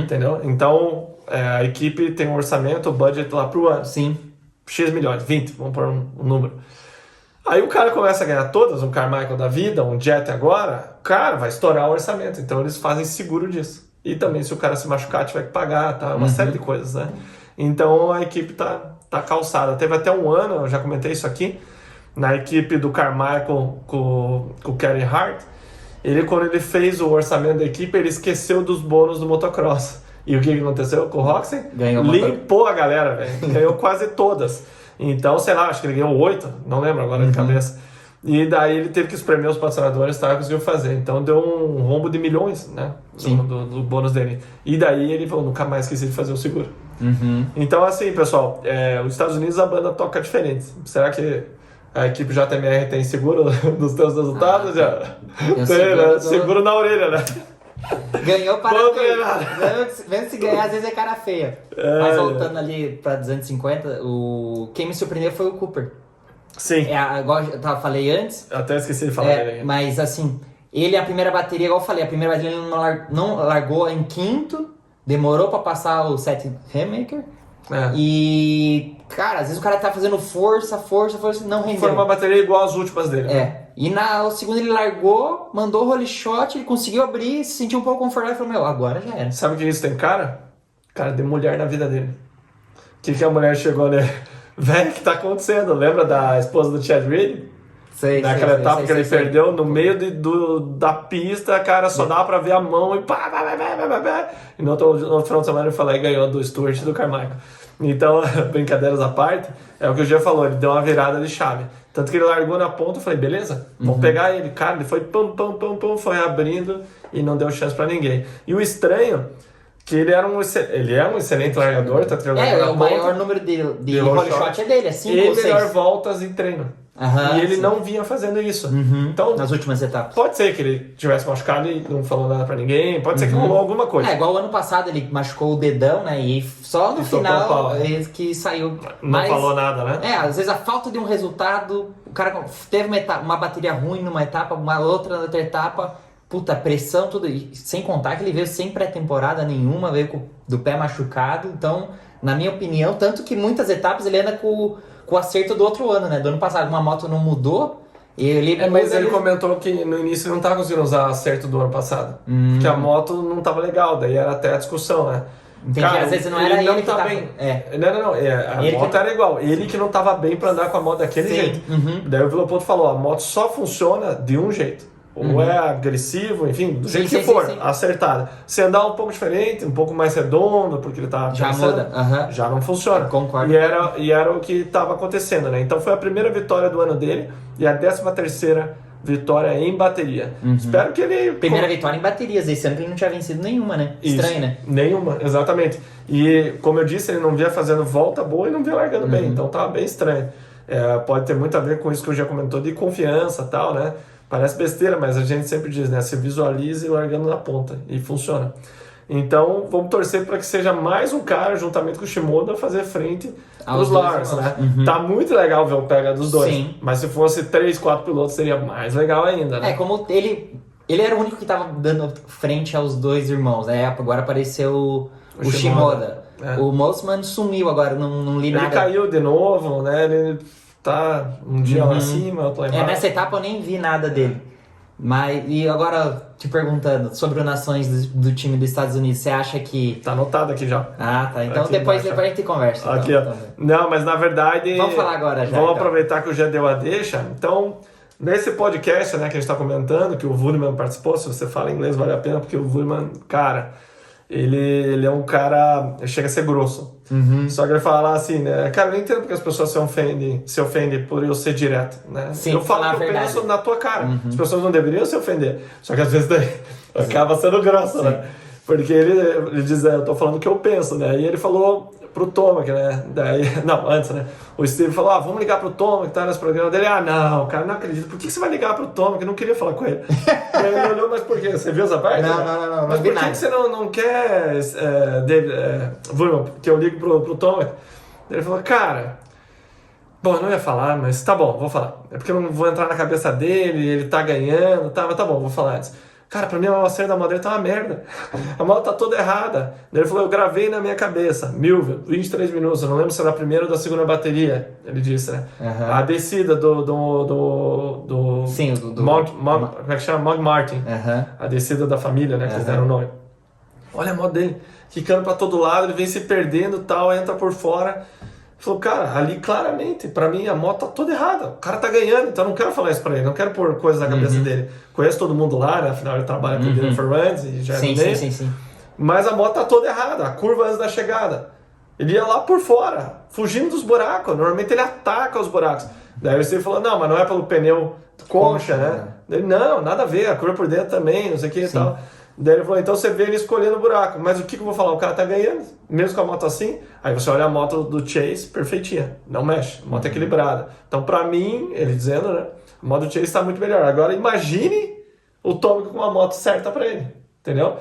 entendeu? Então, a equipe tem um orçamento, o budget lá pro ano. Sim. X milhões, 20, vamos pôr um número. Aí o cara começa a ganhar todas, um Carmichael da vida, um Jet agora, o cara vai estourar o orçamento, então eles fazem seguro disso. E também se o cara se machucar, tiver que pagar, tá? Uma série de coisas, né? Então a equipe tá calçada. Teve até um ano, eu já comentei isso aqui, na equipe do Carmichael com o Kevin Hart, quando ele fez o orçamento da equipe, ele esqueceu dos bônus do motocross. E o que aconteceu com o Roxy? Limpou a galera, velho. Ganhou quase todas. Então, sei lá, acho que ele ganhou 8, não lembro agora de cabeça. E daí ele teve que espremer os patrocinadores, tá? Conseguiu fazer. Então deu um rombo de milhões, né? Do bônus dele. E daí ele falou, nunca mais esqueci de fazer o seguro. Então, assim, pessoal, os Estados Unidos a banda toca diferente. Será que a equipe JMR tem seguro dos teus resultados? Já? Tem, né? Seguro na orelha, né? Ganhou para feio. Mesmo se ganhar, às vezes é cara feia. Mas voltando ali para 250, quem me surpreendeu foi o Cooper. Sim. Igual eu falei antes. Eu até esqueci de falar dele. Mas assim, ele a primeira bateria, igual eu falei, a primeira bateria ele não largou em quinto, demorou para passar o Seth Hamaker. E, cara, às vezes o cara tá fazendo força, não rendeu. Foi uma bateria igual às últimas dele. E o segundo ele largou, mandou o roll shot, ele conseguiu abrir, se sentiu um pouco confortável e falou, agora já era. Sabe o que isso tem cara? Cara de mulher na vida dele. O que a mulher chegou, né? Velho, o que tá acontecendo? Lembra da esposa do Chad Reed? Naquela etapa que ele perdeu no meio da pista, cara, só dava pra ver a mão e pá. E no outro final de semana ele falou e ganhou do Stewart e do Carmichael. Então, brincadeiras à parte, é o que o Jean falou, ele deu uma virada de chave. Tanto que ele largou na ponta, eu falei, beleza, vamos pegar ele. Cara, ele foi foi abrindo e não deu chance pra ninguém. E o estranho, que ele é um excelente largador, tá treinando o maior número de roll shot é dele, é 5 ou 6. E melhor voltas em treino. E ele não vinha fazendo isso. Então, nas últimas etapas. Pode ser que ele tivesse machucado e não falou nada pra ninguém, pode ser que rolou alguma coisa. Igual o ano passado ele machucou o dedão, né? E só no final que saiu. Não falou nada, né? Às vezes a falta de um resultado, o cara teve uma bateria ruim numa etapa, uma outra na outra etapa, puta, pressão, tudo. E sem contar que ele veio sem pré-temporada nenhuma, veio do pé machucado. Então, na minha opinião, tanto que muitas etapas ele anda com o acerto do outro ano, né? Do ano passado, uma moto não mudou. Mas ele comentou que no início ele não estava conseguindo usar acerto do ano passado. Porque a moto não estava legal, daí era até a discussão, né? Entendi, às vezes não era ele que tava bem. A moto era igual. Ele que não estava bem para andar com a moto daquele jeito. Daí o Vilopoto falou, a moto só funciona de um jeito. Ou é agressivo, enfim, do jeito que for, acertada. Se andar um pouco diferente, um pouco mais redondo, porque ele tá já muda, já não funciona. Concordo. E era o que estava acontecendo, né? Então foi a primeira vitória do ano dele e a 13ª vitória em bateria. Espero que ele... Primeira vitória em baterias, esse ano que ele não tinha vencido nenhuma, né? Estranho, né? Nenhuma, exatamente. E como eu disse, ele não vinha fazendo volta boa e não vinha largando bem, então tava bem estranho. Pode ter muito a ver com isso que eu já comentou de confiança e tal, né? Parece besteira, mas a gente sempre diz, né? Se visualize largando na ponta. E funciona. Então, vamos torcer para que seja mais um cara, juntamente com o Shimoda, fazer frente aos Lars, né? Tá muito legal ver o pega dos dois. Sim. Mas se fosse 3, 4 pilotos, seria mais legal ainda, né? Como ele Ele era o único que tava dando frente aos dois irmãos, né? Agora apareceu o Shimoda. O Mossman sumiu agora, não li nada. Ele caiu de novo, né? Ele tá um dia lá acima, outro lá embaixo. Nessa etapa eu nem vi nada dele. Mas, e agora, te perguntando sobre o Nações do time dos Estados Unidos, você acha que... Tá anotado aqui já. Ah, tá. Então aqui depois embaixo, a gente conversa. Aqui, então. Não, mas na verdade... Vamos falar agora já. Vamos então. aproveitar que o já deu a deixa. Então, nesse podcast, né, que a gente tá comentando, que o Wurman participou, se você fala inglês vale a pena, porque o Wurman, cara, ele é um cara... Ele chega a ser grosso. Só que ele fala assim, né? Cara, eu não entendo porque as pessoas se ofendem por eu ser direto, né? Sim, eu falo falar o que eu a verdade. penso na tua cara. As pessoas não deveriam se ofender. Só que às vezes daí acaba sendo grosso, né? Porque ele diz, eu tô falando o que eu penso, né? E ele falou pro Tomac, né? Daí, não, antes, né? O Steve falou, vamos ligar pro Tomac, que tá nesse programa dele. Não, cara, não acredito. Por que você vai ligar pro Tomac? Eu não queria falar com ele. E aí ele olhou, mas por quê? Você viu essa parte? Não. Mas por que você não quer, David, Wurman, que eu ligo pro Tomac? Ele falou, cara... Bom, eu não ia falar, mas tá bom, vou falar. É porque eu não vou entrar na cabeça dele, ele tá ganhando, tá, mas tá bom, vou falar antes. Cara, pra mim a cena da moto dele tá uma merda. A moto tá toda errada. Ele falou, eu gravei na minha cabeça. Millville, 23 minutos. Eu não lembro se era da primeira ou da segunda bateria. Ele disse, né? A descida do Sim, como é que chama? Mount Martin. A descida da família, né? Que eles deram o nome. Olha a moto dele. Quicando pra todo lado, ele vem se perdendo e tal, entra por fora. Falou, cara, ali claramente, pra mim a moto tá toda errada. O cara tá ganhando, então eu não quero falar isso pra ele, não quero pôr coisas na cabeça dele. Conheço todo mundo lá, né? Afinal ele trabalha com o Jennifer Runs e já é do meio. Sim. Mas a moto tá toda errada, a curva antes da chegada. Ele ia lá por fora, fugindo dos buracos. Normalmente ele ataca os buracos. Daí o Steve falou, não, mas não é pelo pneu concha, né? Ele, não, nada a ver, a curva por dentro também, não sei o que e tal. Daí ele falou, então você vê ele escolhendo o buraco. Mas o que eu vou falar? O cara tá ganhando, mesmo com a moto assim. Aí você olha a moto do Chase, perfeitinha, não mexe, a moto é equilibrada. Então pra mim, ele dizendo, né, a moto do Chase tá muito melhor. Agora imagine o Tomac com uma moto certa pra ele, entendeu?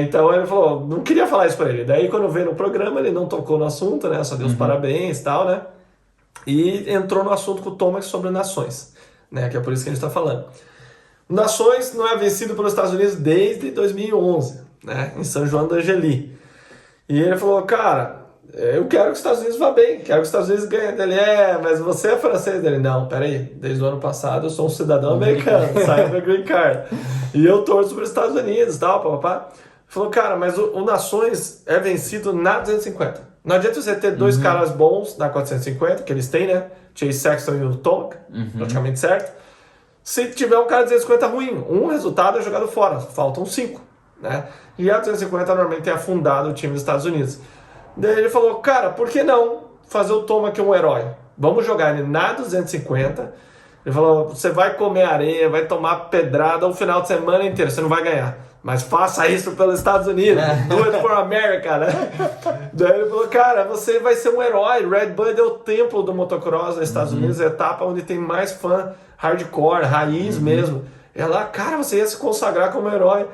Então ele falou, não queria falar isso pra ele. Daí quando veio no programa, ele não tocou no assunto, né, só deu os parabéns e tal, né. E entrou no assunto com o Tomac sobre nações, né, que é por isso que a gente tá falando. Nações não é vencido pelos Estados Unidos desde 2011, né, em São João d'Angeli. E ele falou, cara, eu quero que os Estados Unidos vá bem, quero que os Estados Unidos ganhem. Ele, mas você é francês? Ele, não, peraí, desde o ano passado eu sou um cidadão americano, saiu meu green card. E eu torço para os Estados Unidos, tal, papapá. Ele falou, cara, mas o Nações é vencido na 250. Não adianta você ter dois caras bons na 450, que eles têm, né, Chase Sexton e o Tomac, praticamente certo. Se tiver um cara de 250 ruim, um resultado é jogado fora, faltam 5, né? E a 250 normalmente tem afundado o time dos Estados Unidos. Daí ele falou, cara, por que não fazer o Tomac um herói? Vamos jogar ele na 250. Ele falou, você vai comer areia, vai tomar pedrada o final de semana inteiro, você não vai ganhar. Mas faça isso pelos Estados Unidos, do it for America, né? Daí ele falou, cara, você vai ser um herói. Red Bud é o templo do motocross nos Estados Unidos, é a etapa onde tem mais fã hardcore, raiz mesmo. Ela, cara, você ia se consagrar como herói.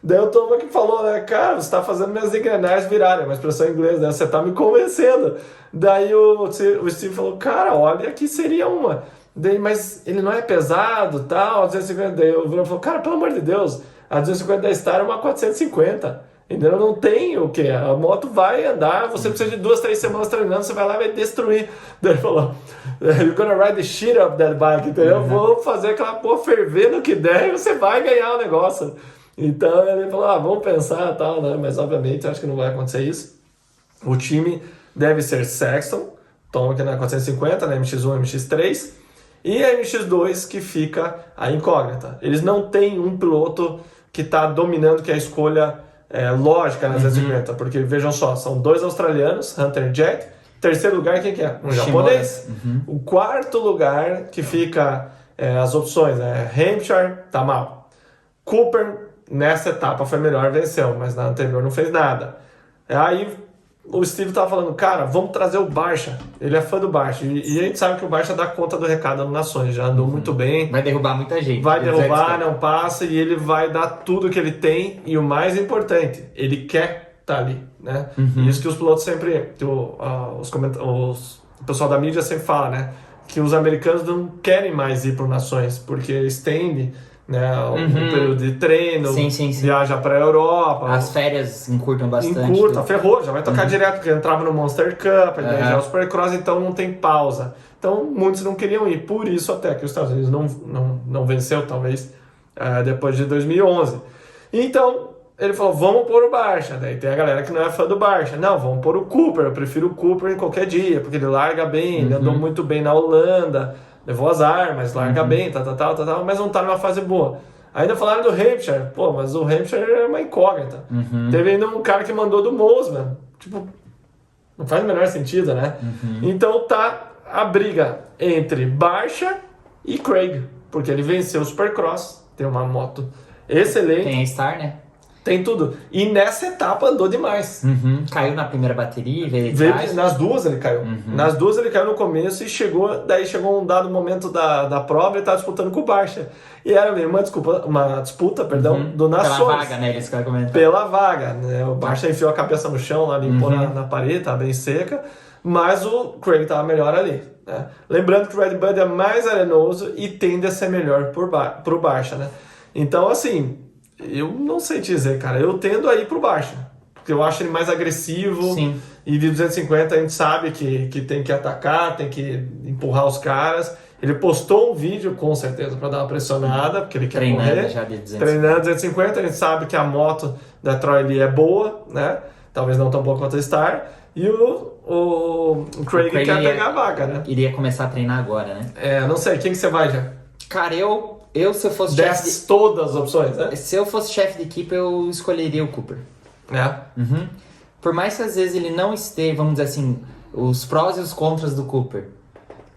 Daí o Tomac falou, né, cara, você tá fazendo minhas engrenagens virarem, uma expressão em inglês, né, você tá me convencendo. Daí o Steve falou, cara, olha, aqui seria uma. Daí, mas ele não é pesado, tal, 250. Daí o Bruno falou, cara, pelo amor de Deus, a 250 da Star é uma 450. Entendeu? Não tem o que. A moto vai andar, você precisa de 2-3 semanas treinando, você vai lá e vai destruir. Daí ele falou, you're gonna ride the shit up that bike, entendeu? Vou fazer aquela porra ferver no que der e você vai ganhar o negócio. Então ele falou, vamos pensar e tal, né? Mas obviamente acho que não vai acontecer isso. O time deve ser Sexton, Tomac na 450, na MX1 e MX3, e a MX2 que fica a incógnita. Eles não têm um piloto que está dominando, que é a escolha lógica nas 250, porque vejam só, são 2 australianos, Hunter e Jack. Terceiro lugar, quem que é? Um japonês. O quarto lugar, que fica as opções, Hampshire, tá mal. Cooper, nessa etapa foi melhor, venceu, mas na anterior não fez nada. Aí o Steve tava falando, cara, vamos trazer o Barcia. Ele é fã do Barcia. E a gente sabe que o Barcia dá conta do recado no Nações, já andou muito bem. Vai derrubar muita gente. Vai derrubar, não passa, e ele vai dar tudo que ele tem. E o mais importante, ele quer estar ali, né? Isso que os pilotos sempre, o pessoal da mídia sempre fala, né? Que os americanos não querem mais ir para Nações, porque Stanley né? Um período de treino, Sim. viaja para a Europa. As férias encurtam bastante. Encurta, ferrou, já vai tocar direto, porque entrava no Monster Cup, daí já é o Supercross, então não tem pausa. Então muitos não queriam ir, por isso até que os Estados Unidos não venceu, talvez, depois de 2011. Então, ele falou, vamos pôr o Barcia. Daí tem a galera que não é fã do Barcia. Não, vamos pôr o Cooper, eu prefiro o Cooper em qualquer dia, porque ele larga bem, ele andou muito bem na Holanda, levou azar, mas larga bem, tal, mas não tá numa fase boa. Ainda falaram do Hampshire, pô, mas o Hampshire é uma incógnita. Teve ainda um cara que mandou do Mosman, tipo, não faz o menor sentido, né? Então tá a briga entre Barcia e Craig, porque ele venceu o Supercross, tem uma moto excelente. Tem a Star, né? Tem tudo. E nessa etapa andou demais. Caiu na primeira bateria, veio Nas duas ele caiu. Nas duas ele caiu no começo e chegou um dado momento da prova e estava disputando com o Barcia. E era meio uma disputa, do Nações. Pela vaga, né? Eles comentaram. Pela vaga, né? O Barcia enfiou a cabeça no chão, lá limpou na parede, estava bem seca. Mas o Craig estava melhor ali. Né? Lembrando que o Red Bud é mais arenoso e tende a ser melhor pro Barcia, né? Então, assim, eu não sei te dizer, cara. Eu tendo a ir pro Barcia. Porque eu acho ele mais agressivo. Sim. E de 250 a gente sabe que tem que atacar, tem que empurrar os caras. Ele postou um vídeo, com certeza, para dar uma pressionada, porque ele quer correr. Já de 250. Treinando 250, a gente sabe que a moto da Troy Lee é boa, né? Talvez não tão boa quanto a Star. E o Craig quer pegar a vaga, né? Iria começar a treinar agora, né? Não sei, quem que você vai já? Cara, eu se eu fosse Desce todas as opções, né? Se eu fosse chefe de equipe, eu escolheria o Cooper. Por mais que às vezes ele não esteja, vamos dizer assim, os prós e os contras do Cooper.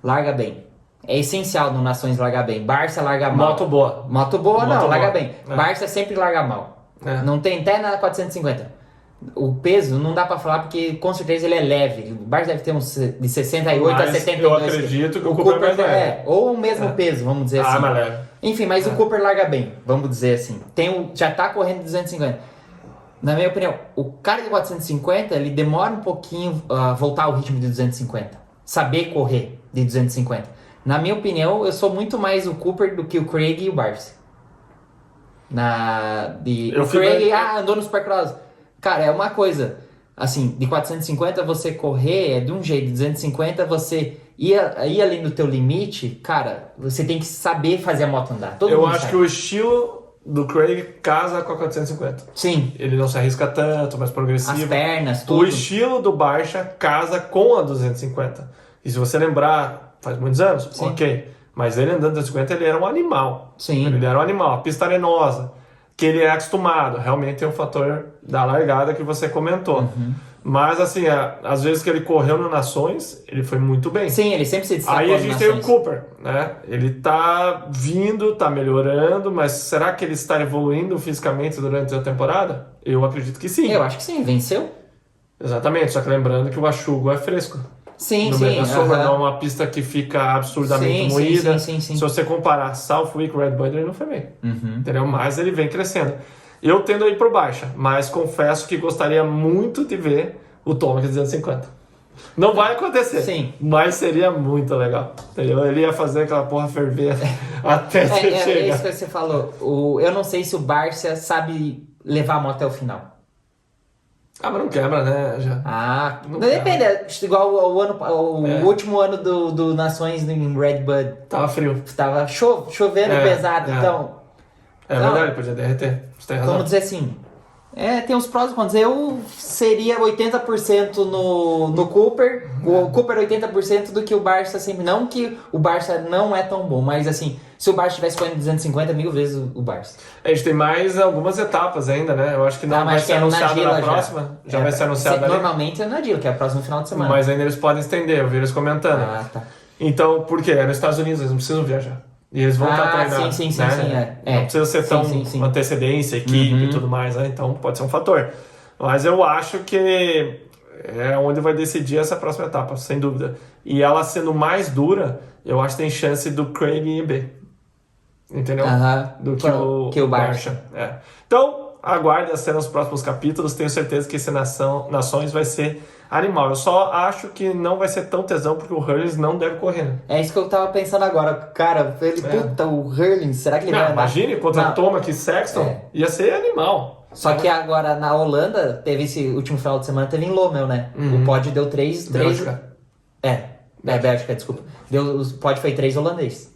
Larga bem. É essencial no Nações largar bem. Barcia larga mal. Moto boa. Moto boa não, larga bem. É. Barcia sempre larga mal. Não tem até na 450. O peso não dá pra falar porque com certeza ele é leve. O Barcia deve ter uns de 68 a 72. Eu acredito que o Cooper vai leve. Ou o mesmo peso, vamos dizer assim. Mas leve. Enfim, mas o Cooper larga bem, vamos dizer assim. Já tá correndo de 250. Na minha opinião, o cara de 450, ele demora um pouquinho a voltar ao ritmo de 250. Saber correr de 250. Na minha opinião, eu sou muito mais o Cooper do que o Craig e o Barcia. O Craig, andou no Supercross. Cara, é uma coisa, assim, de 450 você correr é de um jeito, de 250 você ir ali no teu limite, cara, você tem que saber fazer a moto andar. Eu acho que o estilo do Craig casa com a 450. Sim. Ele não se arrisca tanto, mais progressivo. As pernas, tudo. O estilo do Barcia casa com a 250. E se você lembrar, faz muitos anos, Sim. ok. Mas ele andando 250, ele era um animal. Sim. Ele era um animal. A pista arenosa, que ele é acostumado. Realmente tem um fator da largada que você comentou. Mas, assim, às vezes que ele correu no Nações, ele foi muito bem. Sim, ele sempre se destacou. Aí a gente tem o Cooper, né? Ele tá vindo, tá melhorando, mas será que ele está evoluindo fisicamente durante a temporada? Eu acredito que sim. Eu acho que sim, venceu. Exatamente, só que lembrando que o Achugo é fresco. Sim, no sim. meio da sombra, não é uma pista que fica absurdamente moída. Sim. Se você comparar Southwick e Red Bud, ele não foi bem. Entendeu? Mas ele vem crescendo. Eu tendo a ir pro Barcia, mas confesso que gostaria muito de ver o Tomac 250. Não vai acontecer, Sim. mas seria muito legal. Entendeu? Ele ia fazer aquela porra ferver até você chegar. É isso que você falou. Eu não sei se o Barcia sabe levar a moto até o final. Mas não quebra, né? Já. Não depende. Igual o último ano do Nações em Red Bud. Tava frio. Tava chovendo pesado, então... É verdade, podia derreter. Você tem razão. Vamos dizer assim, tem uns prós e contras. Eu seria 80% no Cooper, o Cooper 80% do que o Barcia sempre. Não que o Barcia não é tão bom, mas assim, se o Barcia tivesse correndo 250, 1000 vezes o Barcia. A gente tem mais algumas etapas ainda, né? Eu acho que não vai ser anunciado na próxima. Já vai ser anunciado ali. Normalmente é na Dila, que é o próximo final de semana. Mas ainda eles podem estender, eu vi eles comentando. Tá. Então, por quê? É nos Estados Unidos, eles não precisam viajar. E eles vão estar treinando. Sim, né? Não precisa ser tão antecedência, equipe e tudo mais, né? Então pode ser um fator. Mas eu acho que é onde vai decidir essa próxima etapa, sem dúvida. E ela sendo mais dura, eu acho que tem chance do Craig ir B. Entendeu? Do que o Barcia. Então, aguardem as cenas nos próximos capítulos. Tenho certeza que esse Nações vai ser animal. Eu só acho que não vai ser tão tesão porque o Hurlings não deve correr, né? É isso que eu tava pensando agora. Cara, puta, o Hurling, será que ele vai andar? Imagine contra Não. Tomac e Sexton, ia ser animal. Só que agora na Holanda, teve esse último final de semana, teve em Lommel, né? O pod deu 3... Bélgica. Bélgica, desculpa. O pod foi 3 holandês.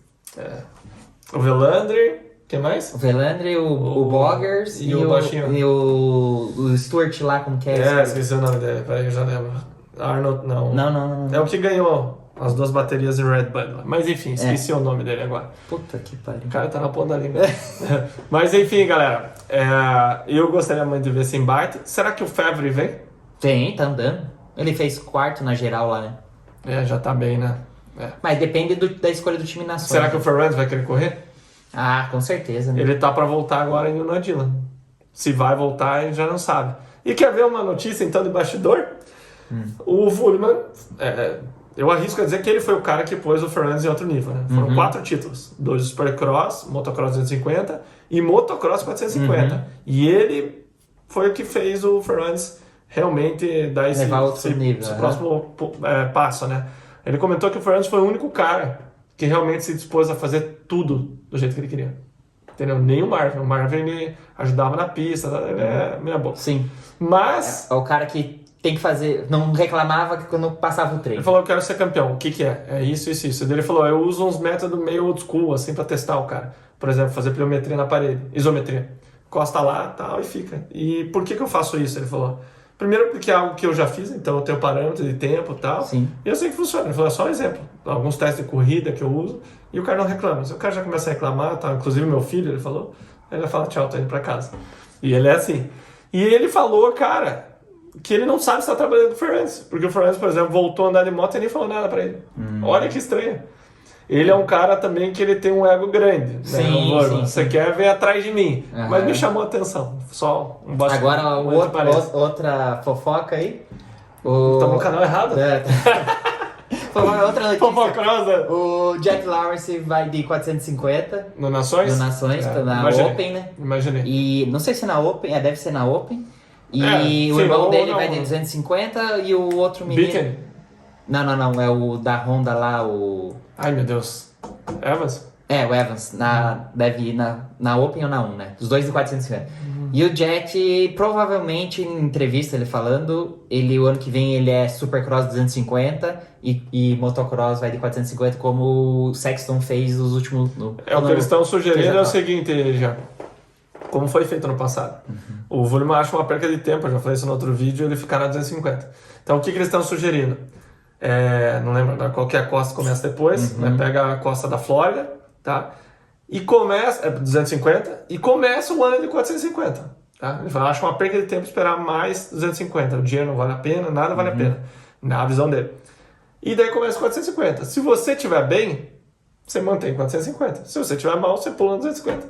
O Velandre, quem mais? O Velandre, o Boggers e o baixinho. e o Stuart lá, como que é? Esqueci o nome dele, peraí, eu já lembro. Arnold, não. Não. É o que ganhou as 2 baterias em Red Bull. Mas enfim, esqueci o nome dele agora. Puta que pariu. O cara tá na ponta da língua. Mas enfim, galera. Eu gostaria muito de ver esse embate. Será que o Fevre vem? Tá andando. Ele fez 4º na geral lá, né? Já tá bem, né? Mas depende da escolha do time nacional. Será que o Ferrand vai querer correr? Ah, com certeza, né? Ele tá pra voltar agora em Unadilla. Se vai voltar, ele já não sabe. E quer ver uma notícia, então, de bastidor? O Vuillemin, eu arrisco a dizer que ele foi o cara que pôs o Fernandes em outro nível, né? Foram 4 títulos. 2 de Supercross, Motocross 250 e Motocross 450. E ele foi o que fez o Fernandes realmente dar esse próximo passo, né? Ele comentou que o Fernandes foi o único cara que realmente se dispôs a fazer tudo do jeito que ele queria. Entendeu? Nem o Marvin. O Marvin, ele ajudava na pista, ele é meia boca. Sim. Mas... É o cara que tem que fazer... Não reclamava quando passava o treino. Ele falou, eu quero ser campeão. O que é? É isso. Ele falou, eu uso uns métodos meio old school, assim, pra testar o cara. Por exemplo, fazer pliometria na parede, isometria. Costa lá, tal, e fica. E por que eu faço isso? Ele falou... Primeiro porque é algo que eu já fiz, então eu tenho parâmetro de tempo e tal. Sim. E eu sei que funciona. Ele falou, é só um exemplo. Alguns testes de corrida que eu uso e o cara não reclama. Se o cara já começa a reclamar, tá? Inclusive meu filho, ele falou, ele vai falar, tchau, tô indo pra casa. E ele é assim. E ele falou, cara, que ele não sabe se tá trabalhando com o Fernandes. Porque o Fernandes, por exemplo, voltou a andar de moto e nem falou nada pra ele. Olha que estranho. Ele é um cara também que ele tem um ego grande. Né? Sim. Você quer ver atrás de mim. Mas me chamou a atenção. Só um bastante. Agora, outra fofoca aí. Estamos no canal errado. Outra notícia. Fofocrosa. O Jack Lawrence vai de 450. No Nações? No Nações, na imaginei. Open, né? Imaginei. E não sei se na Open, deve ser na Open. E o irmão dele vai de 250 e o outro menino... Beacon? Não, é o da Honda lá, o... Ai, meu Deus. Evans? O Evans, deve ir na Open ou na 1, né? Os dois de 450. E o Jack, provavelmente, em entrevista, ele falando, o ano que vem ele é Supercross 250 e Motocross vai de 450, como o Sexton fez os últimos... O que eles estão sugerindo é o seguinte, já. Como foi feito no passado. O Vuillemin acha uma perca de tempo, eu já falei isso no outro vídeo, ele ficar na 250. Então, o que eles estão sugerindo? Não lembro qual que é a costa que começa depois, né? Pega a costa da Flórida, tá? E começa, 250, e começa o ano de 450, tá? Ele fala, acho uma perca de tempo esperar mais 250, o dinheiro não vale a pena, nada vale a pena, na visão dele. E daí começa 450. Se você estiver bem, você mantém 450. Se você estiver mal, você pula 250.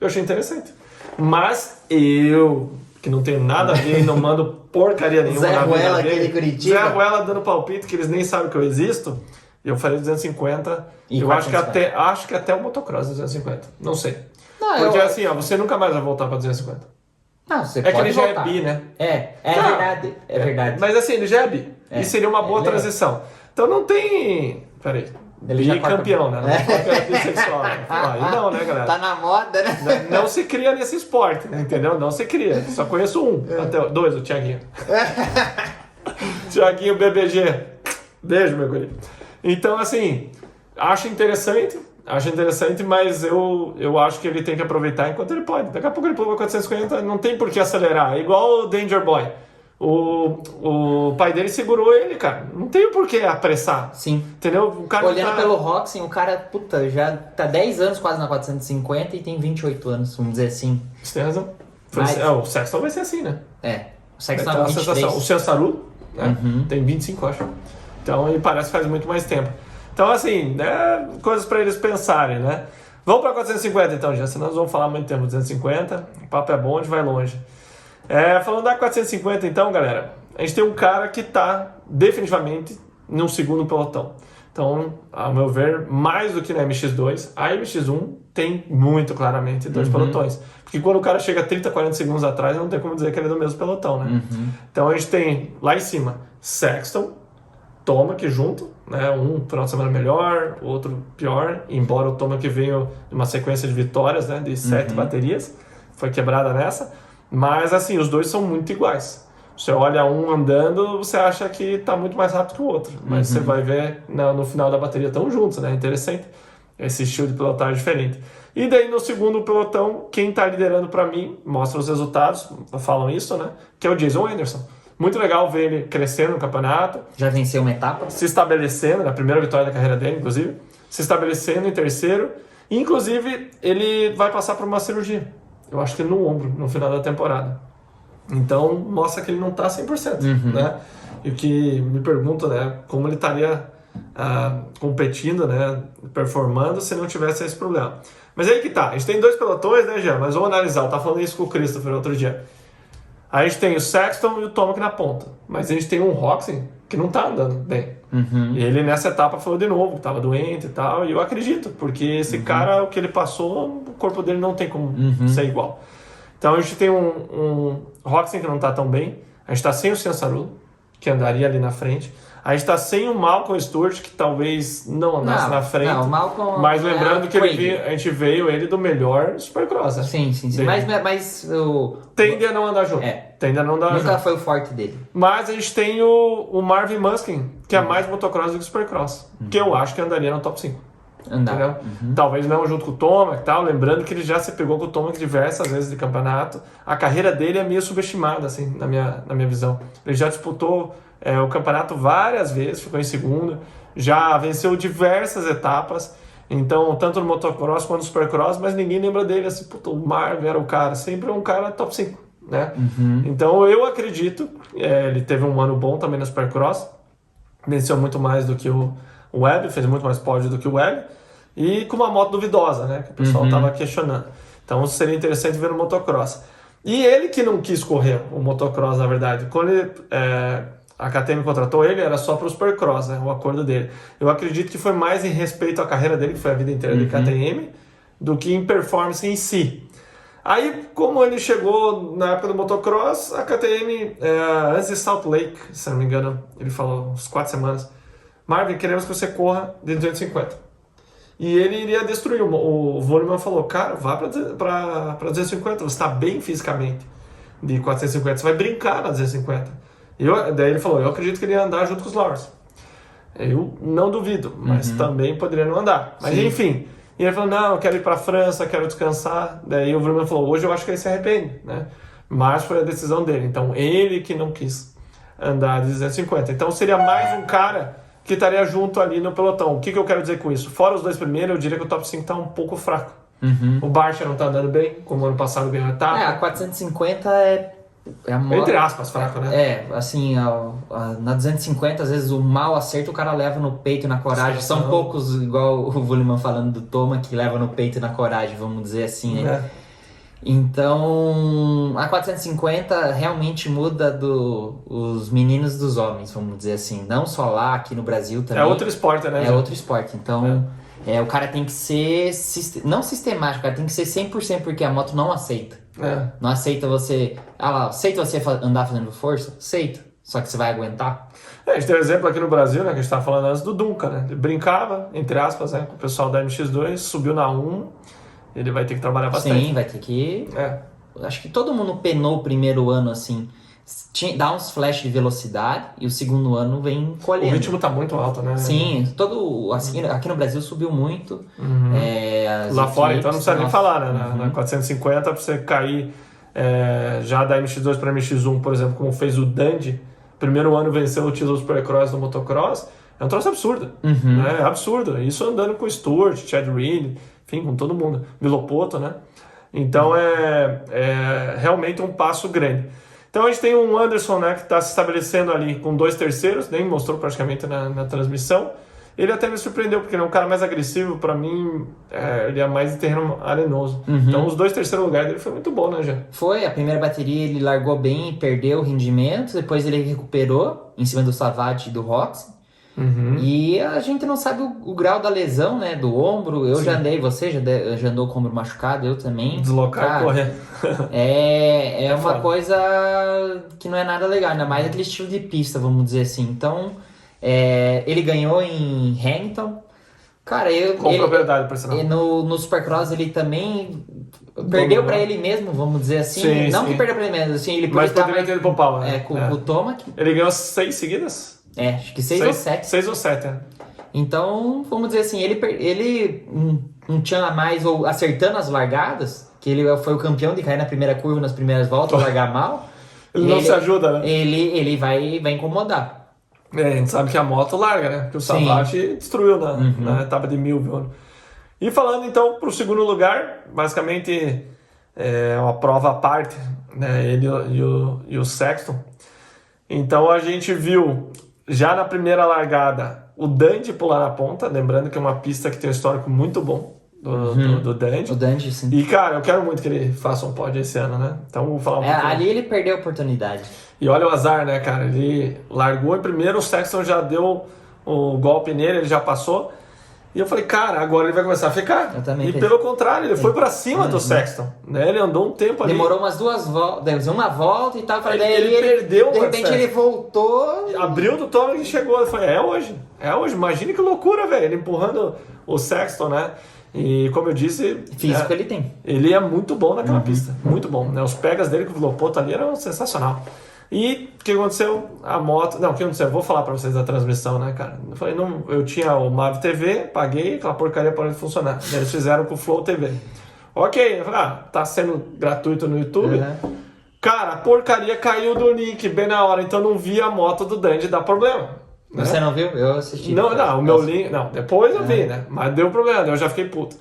Eu achei interessante. Mas eu, que não tenho nada a ver e não mando porcaria nenhuma Zé na vida Ruela, dele, aquele Curitiba. Zé Ruela dando palpite, que eles nem sabem que eu existo, eu falei 250. E eu acho que até o motocross é 250. Não sei. Porque assim, você nunca mais vai voltar pra 250. Não, você É pode que ele já voltar. é bi, né? Verdade. É verdade. Mas assim, ele já é bi. E seria uma boa transição. Então não tem... Peraí. Ele já campeão, né? Não pode ser bissexual. Né? Aí não, né, galera? Tá na moda, né? Não se cria nesse esporte, né? Entendeu? Não se cria. Só conheço um. Até dois, o Thiaguinho. Thiaguinho BBG. Beijo, meu guri. Então, assim, acho interessante, mas eu acho que ele tem que aproveitar enquanto ele pode. Daqui a pouco ele pula 450, não tem por que acelerar. É igual o Danger Boy. O pai dele segurou ele, cara. Não tem por que apressar. Sim. Entendeu? O cara olhando pelo Roxen, o cara, já tá 10 anos quase na 450 e tem 28 anos, vamos dizer assim. Você tem razão. O Sexton vai ser assim, né? O Sexton tá 23. O Sensaru, né? Tem 25, acho. Então, ele parece que faz muito mais tempo. Então, assim, coisas pra eles pensarem, né? Vamos pra 450, então, já. Senão nós vamos falar muito tempo. 250, o papo é bom, a gente vai longe. Falando da 450, então, galera, a gente tem um cara que tá definitivamente no segundo pelotão. Então, ao meu ver, mais do que na MX2, a MX1 tem muito claramente dois pelotões. Porque quando o cara chega 30, 40 segundos atrás, não tem como dizer que ele é do mesmo pelotão, né? Então a gente tem lá em cima Sexton, Tomac junto, né? Um final de semana melhor, outro pior, embora o Tomac veio de uma sequência de vitórias, né? De 7 baterias, foi quebrada nessa. Mas assim, os dois são muito iguais. Você olha um andando, você acha que está muito mais rápido que o outro. Mas você vai ver no final da bateria estão juntos, né? Interessante. Esse estilo de pilotagem diferente. E daí no segundo pelotão, quem está liderando para mim, mostra os resultados, falam isso, né? Que é o Jason Anderson. Muito legal ver ele crescendo no campeonato. Já venceu uma etapa? Se estabelecendo, na primeira vitória da carreira dele, inclusive. Se estabelecendo em terceiro. E, inclusive, ele vai passar por uma cirurgia. Eu acho que no ombro, no final da temporada. Então, mostra que ele não está 100%, né? E o que me pergunto, né? Como ele estaria competindo, né? Performando se não tivesse esse problema. Mas aí que tá. A gente tem 2 pelotões, né, Jean? Mas vamos analisar. Eu tava falando isso com o Christopher outro dia. A gente tem o Sexton e o Tomac na ponta. Mas a gente tem um Roczen que não tá andando bem. E ele nessa etapa falou de novo que tava doente e tal. E eu acredito, porque esse cara, o que ele passou, o corpo dele não tem como ser igual. Então a gente tem um Roczen que não tá tão bem. A gente tá sem o Cianciarulo, que andaria ali na frente. A gente tá sem o Malcolm Stewart, que talvez não andasse na frente. Não, o Malcolm mas lembrando que a gente veio ele do melhor Supercross. Né? Sim. Mas o... Tende a não andar junto. Tende a não andar Nunca junto. foi o forte dele. Mas a gente tem o Marvin Musquin, que é mais motocross do que Supercross. Que eu acho que andaria no top 5. Andar. Talvez não junto com o Tomac e tal. Lembrando que ele já se pegou com o Tomac diversas vezes de campeonato. A carreira dele é meio subestimada, assim, na minha visão. Ele já disputou o campeonato várias vezes, ficou em segundo. Já venceu diversas etapas. Então, tanto no motocross quanto no supercross, mas ninguém lembra dele. Assim, puta, o Marvin era o cara. Sempre é um cara top 5, né? Então, eu acredito. Ele teve um ano bom também no supercross. Venceu muito mais do que o Webb, fez muito mais pódio do que o Webb, e com uma moto duvidosa, né, que o pessoal estava questionando. Então seria interessante ver no motocross. E ele que não quis correr o motocross, na verdade. Quando a KTM contratou ele, era só para o supercross, né, o acordo dele. Eu acredito que foi mais em respeito à carreira dele, que foi a vida inteira de KTM, do que em performance em si. Aí, como ele chegou na época do motocross, a KTM, antes de Salt Lake, se não me engano, ele falou uns 4 semanas, Marvin, queremos que você corra de 250. E ele iria destruir. O Volleman falou, cara, vá para 250, você está bem fisicamente. De 450, você vai brincar na 250. Daí ele falou, eu acredito que ele ia andar junto com os Lawrence. Eu não duvido, mas também poderia não andar. Mas enfim, e ele falou, não, eu quero ir para a França, quero descansar. Daí o Volleman falou, hoje eu acho que ele se arrepende, né? Mas foi a decisão dele. Então ele que não quis andar de 250. Então seria mais um cara que estaria junto ali no pelotão. O que eu quero dizer com isso? Fora os 2 primeiros, eu diria que o top 5 está um pouco fraco. O Barcia não está andando bem, como ano passado ganhou a etapa. A 450 é a moto... Entre aspas, fraco, né? Assim, na 250, às vezes o mau acerto o cara leva no peito e na coragem. São poucos, igual o Volleman falando do Toma, que leva no peito e na coragem, vamos dizer assim, né? Então, a 450 realmente muda os meninos dos homens, vamos dizer assim. Não só lá, aqui no Brasil também. É outro esporte, né? É outro esporte. Então, o cara tem que ser, não sistemático, o cara tem que ser 100%, porque a moto não aceita. Não aceita você... aceita você andar fazendo força? Aceita. Só que você vai aguentar. A gente tem um exemplo aqui no Brasil, né? Que a gente estava falando antes do Duncan, né? Ele brincava, entre aspas, né, com o pessoal da MX2, subiu na 1... Ele vai ter que trabalhar bastante. Sim, vai ter que... Acho que todo mundo penou o primeiro ano, assim. Dá uns flash de velocidade e o segundo ano vem colhendo. O ritmo tá muito alto, né? Sim, assim, aqui no Brasil subiu muito. Lá fora, então não precisa nem falar, né? Na 450, pra você cair já da MX2 para MX1, por exemplo, como fez o Dandy. Primeiro ano venceu o título Supercross do motocross. É um troço absurdo. Né? É absurdo. Isso andando com o Stewart, Chad Reed... Enfim, com todo mundo. Vilopoto, né? Então é realmente um passo grande. Então a gente tem um Anderson, né, que está se estabelecendo ali com 2 terceiros, nem mostrou praticamente na transmissão. Ele até me surpreendeu, porque ele é um cara mais agressivo. Para mim, ele é mais de terreno arenoso. Então os 2 terceiros lugares dele foi muito bom, né, Jean? Foi, a primeira bateria ele largou bem, perdeu o rendimento, depois ele recuperou em cima do Savage e do Roxy. E a gente não sabe o grau da lesão, né? Do ombro. Eu já andei, você já andou com o ombro machucado, eu também. Deslocar Cara, e correr. É uma foda. coisa que não é nada legal, ainda mais aquele estilo de pista, vamos dizer assim. Então, ele ganhou em Hamilton. Cara, Com propriedade, por sinal. no Supercross ele também perdeu pra ele mesmo, vamos dizer assim. Sim, não sim. que perdeu pra ele mesmo, assim, ele Mas podia poderia ter ido pro pau, né? com o Tomac. Ele ganhou 6 seguidas? Acho que 6 ou 7. 6 ou 7, Então, vamos dizer assim, ele não tinha mais, ou acertando as largadas, que ele foi o campeão de cair na primeira curva, nas primeiras voltas, ou largar mal. Ele não se ajuda, né? Ele vai incomodar. A gente sabe que a moto larga, né? Porque o Savage destruiu na etapa de 1000, viu? E falando então pro segundo lugar, basicamente é uma prova à parte, né? Ele e o Sexton. Então a gente viu já na primeira largada o Dundee pular na ponta, lembrando que é uma pista que tem um histórico muito bom do Dundee. O Dundee, sim. E cara, eu quero muito que ele faça um pódio esse ano, né? Então vou falar um pouquinho. Ali ele perdeu a oportunidade. E olha o azar, né, cara? Ele largou em primeiro, o Sexton já deu o golpe nele, ele já passou. E eu falei, cara, agora ele vai começar a ficar. Eu também e pensei. pelo contrário, ele foi pra cima do Sexton, né? Ele andou um tempo ali. Demorou umas 2 voltas, uma volta e tal. Daí Ele perdeu, de repente ele voltou. Abriu do Thomas e chegou. Eu falei, é hoje. Imagina que loucura, velho. Ele empurrando o Sexton, né? E como eu disse... Físico ele tem. Ele é muito bom naquela pista. Muito bom, né? Os pegas dele com o Lopoto ali eram sensacional. E o que aconteceu? A moto... Não, o que aconteceu? Eu vou falar pra vocês da transmissão, né, cara? Eu falei, não, eu tinha o Mav TV, paguei, aquela porcaria parou de funcionar. Daí eles fizeram com o Flow TV. Ok, eu falei, tá sendo gratuito no YouTube. Cara, a porcaria caiu do link bem na hora, então eu não vi a moto do Dundee dar problema. Né? Você não viu? Eu assisti. Não, o meu link... Não, depois eu vi, né? Mas deu problema, eu já fiquei puto.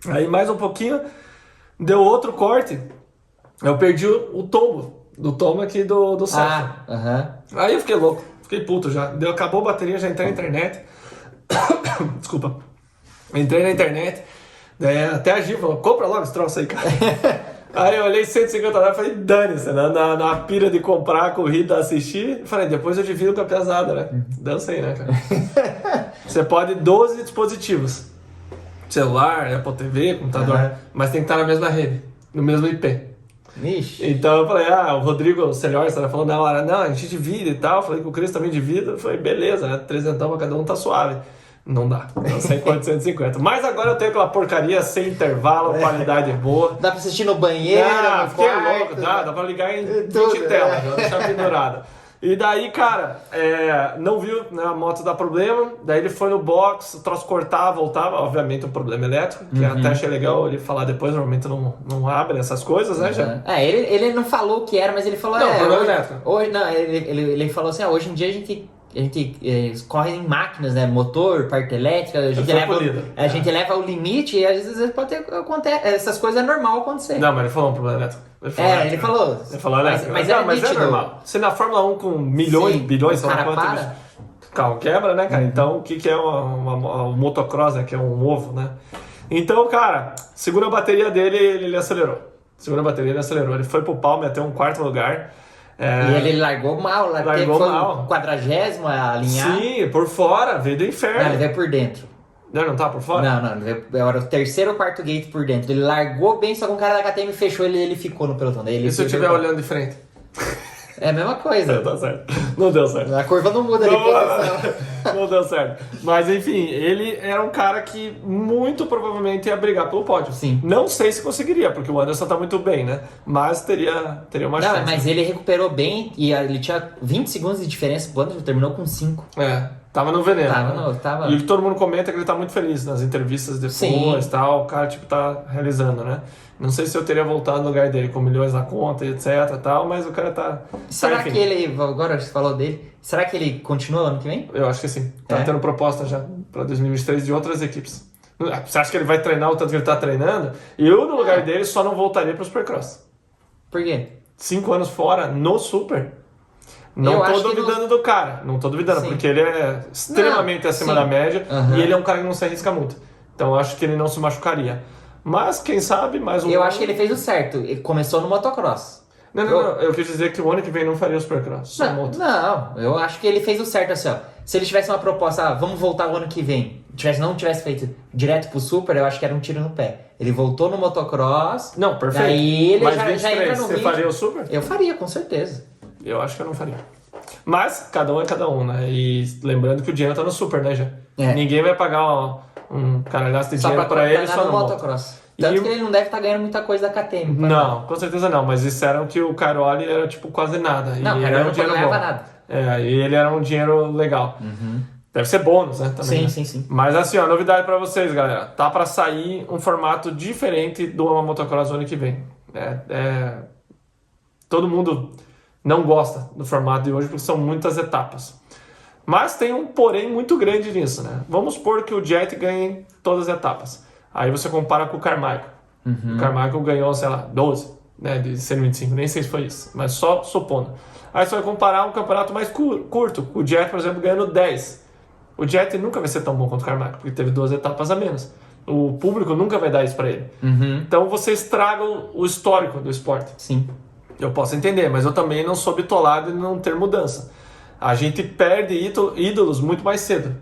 Aí mais um pouquinho, deu outro corte... Eu perdi o tombo do Tomac e do Sexton. Aí eu fiquei louco, fiquei puto já. Acabou a bateria, já entrei na internet. Desculpa. Entrei na internet. Até a Gil falou, compra logo esse troço aí, cara. Aí eu olhei 150 dólares e falei, dane-se, na pira de comprar a corrida, assistir. Falei, depois eu divido com a pesada, né? Dancei, né, cara? Você pode 12 dispositivos. Celular, Apple TV, computador. Mas tem que estar na mesma rede, no mesmo IP. Vixe. Então eu falei, o Rodrigo Celhor falou na hora, não, a gente divide e tal. Eu falei que o Cris também divide. Eu falei, beleza, né? 300 pra cada um tá suave. Não dá, não sei quanto 150. Mas agora eu tenho aquela porcaria sem intervalo, qualidade boa. Dá pra assistir no banheiro, no fiquei quarto, louco, dá pra ligar em 20 tudo, telas, já deixar pendurada. E daí, cara, não viu, né, a moto dar problema, daí ele foi no box, o troço cortava, voltava, obviamente um problema elétrico, que até achei legal ele falar depois, normalmente não abre essas coisas, né, já? Ele não falou o que era, mas ele falou... Não, problema elétrico. Ele falou assim, hoje em dia a gente corre em máquinas, né? Motor, parte elétrica, a gente leva o limite e às vezes pode ter, essas coisas é normal acontecer. Não, mas ele falou um problema elétrico. Ele falou. Ele falou elétrico. Mas é normal. Você na Fórmula 1 com milhões, bilhões, sei lá quantos... O carro quebra, né, cara? Então, o que é um motocross, né? Que é um ovo, né? Então, cara, segura a bateria dele, ele acelerou. Ele foi pro pau, meteu um 4º lugar. E ele largou mal, largou mal. 40º a alinhar. Sim, por fora, veio do inferno. Não, ele veio por dentro. Não tá por fora? Não, era o 3º ou 4º gate por dentro. Ele largou bem, só que um cara da KTM fechou ele ficou no pelotão. Daí e se eu estiver olhando de frente? É a mesma coisa. Não, tá certo. Não deu certo. A curva não muda de posição. Não deu certo. Mas enfim, ele era um cara que muito provavelmente ia brigar pelo pódio. Sim. Não sei se conseguiria, porque o Anderson tá muito bem, né? Mas teria uma chance. Não, mas ele recuperou bem e ele tinha 20 segundos de diferença. O Anderson terminou com 5. Tava no veneno. Tava. E todo mundo comenta que ele tá muito feliz nas entrevistas depois e tal. O cara, tá realizando, né? Não sei se eu teria voltado no lugar dele com milhões na conta e etc e tal, mas o cara tá... Será que ele... Agora você falou dele. Será que ele continua ano que vem? Eu acho que sim. Tá tendo proposta já pra 2023 de outras equipes. Você acha que ele vai treinar o tanto que ele tá treinando? Eu, no lugar dele, só não voltaria pro Supercross. Por quê? 5 anos fora, no Super... Não tô duvidando do cara, não tô duvidando, porque ele é extremamente acima da média e ele é um cara que não se arrisca muito. Então eu acho que ele não se machucaria. Mas quem sabe mais um Eu acho que ele fez o certo, ele começou no motocross. Não, eu quis dizer que o ano que vem não faria o Supercross, só moto. Não, eu acho que ele fez o certo assim, ó. Se ele tivesse uma proposta, vamos voltar o ano que vem, não tivesse feito direto pro Super, eu acho que era um tiro no pé. Ele voltou no motocross. Não, perfeito. Daí ele mas já 23, entra no você ritmo. faria o Super? Eu faria, com certeza. Eu acho que eu não faria. Mas cada um é cada um, né? E lembrando que o dinheiro tá no Super, né, já? Ninguém vai pagar um caralhaço de dinheiro pra ele só no motocross. Tanto que ele não deve estar ganhando muita coisa da KTM. Não, com certeza não. Mas disseram que o Caroli era tipo quase nada. Não, e ele não ganhava nada. E ele era um dinheiro legal. Deve ser bônus, né? Também, sim. Mas assim, ó, novidade pra vocês, galera. Tá pra sair um formato diferente do Motocross ano que vem. Todo mundo não gosta do formato de hoje porque são muitas etapas. Mas tem um porém muito grande nisso, né? Vamos supor que o Jet ganhe todas as etapas. Aí você compara com o Carmichael. O Carmichael ganhou, sei lá, 12, né, de 125, nem sei se foi isso, mas só supondo. Aí você vai comparar um campeonato mais curto, o Jet, por exemplo, ganhando 10. O Jet nunca vai ser tão bom quanto o Carmichael, porque teve 12 etapas a menos. O público nunca vai dar isso pra ele. Então você estraga o histórico do esporte. Sim. Eu posso entender, mas eu também não sou bitolado em não ter mudança. A gente perde ídolos muito mais cedo.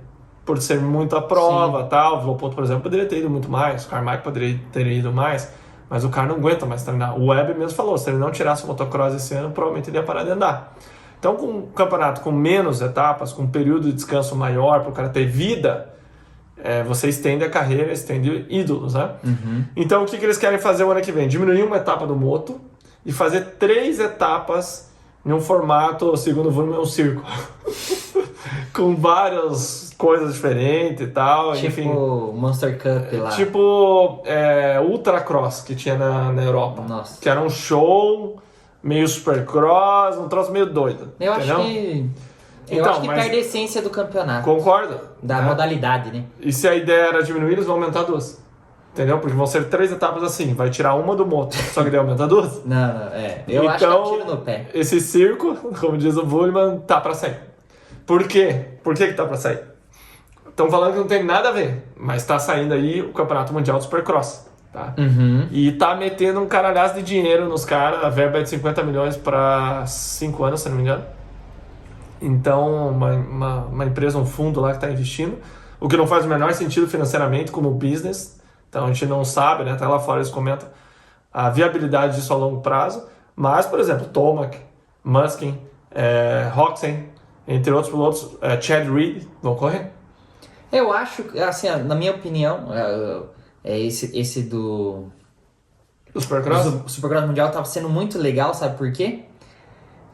Por ser muita prova e tal. O Vlopoto, por exemplo, poderia ter ido muito mais. O Carmichael poderia ter ido mais. Mas o cara não aguenta mais treinar. O Webb mesmo falou, se ele não tirasse o motocross esse ano, provavelmente ele ia parar de andar. Então, com um campeonato com menos etapas, com um período de descanso maior, para o cara ter vida, você estende a carreira, estende ídolos, né? Então, o que eles querem fazer o ano que vem? Diminuir uma etapa do moto e fazer 3 etapas em um formato, segundo o Vurman, um circo. Com várias coisas diferentes e tal. Tipo enfim. Monster Cup lá. Tipo Ultracross que tinha na Europa. Nossa. Que era um show meio Supercross, um troço meio doido. Eu entendeu? acho que perde a essência do campeonato. Concorda? Da modalidade, né? E se a ideia era diminuir, eles vão aumentar 2. Entendeu? Porque vão ser 3 etapas assim. Vai tirar uma do moto, só que daí aumenta 2. Não. Eu acho que é um tiro no pé. Esse circo, como diz o Bullman, tá pra sair. Por quê? Por que tá pra sair? Estão falando que não tem nada a ver, mas tá saindo aí o Campeonato Mundial de Supercross. Tá? E tá metendo um caralhaço de dinheiro nos caras. A verba é de 50 milhões para 5 anos, se não me engano. Então, uma empresa, um fundo lá que está investindo, o que não faz o menor sentido financeiramente como business. Então a gente não sabe, né? Até lá fora eles comentam a viabilidade disso a longo prazo. Mas, por exemplo, Tomac, Musquin, Roxen, entre outros pilotos, Chad Reed, vão correr. Eu acho, assim, na minha opinião, esse do Supercross? O Supercross Mundial tava sendo muito legal, sabe por quê?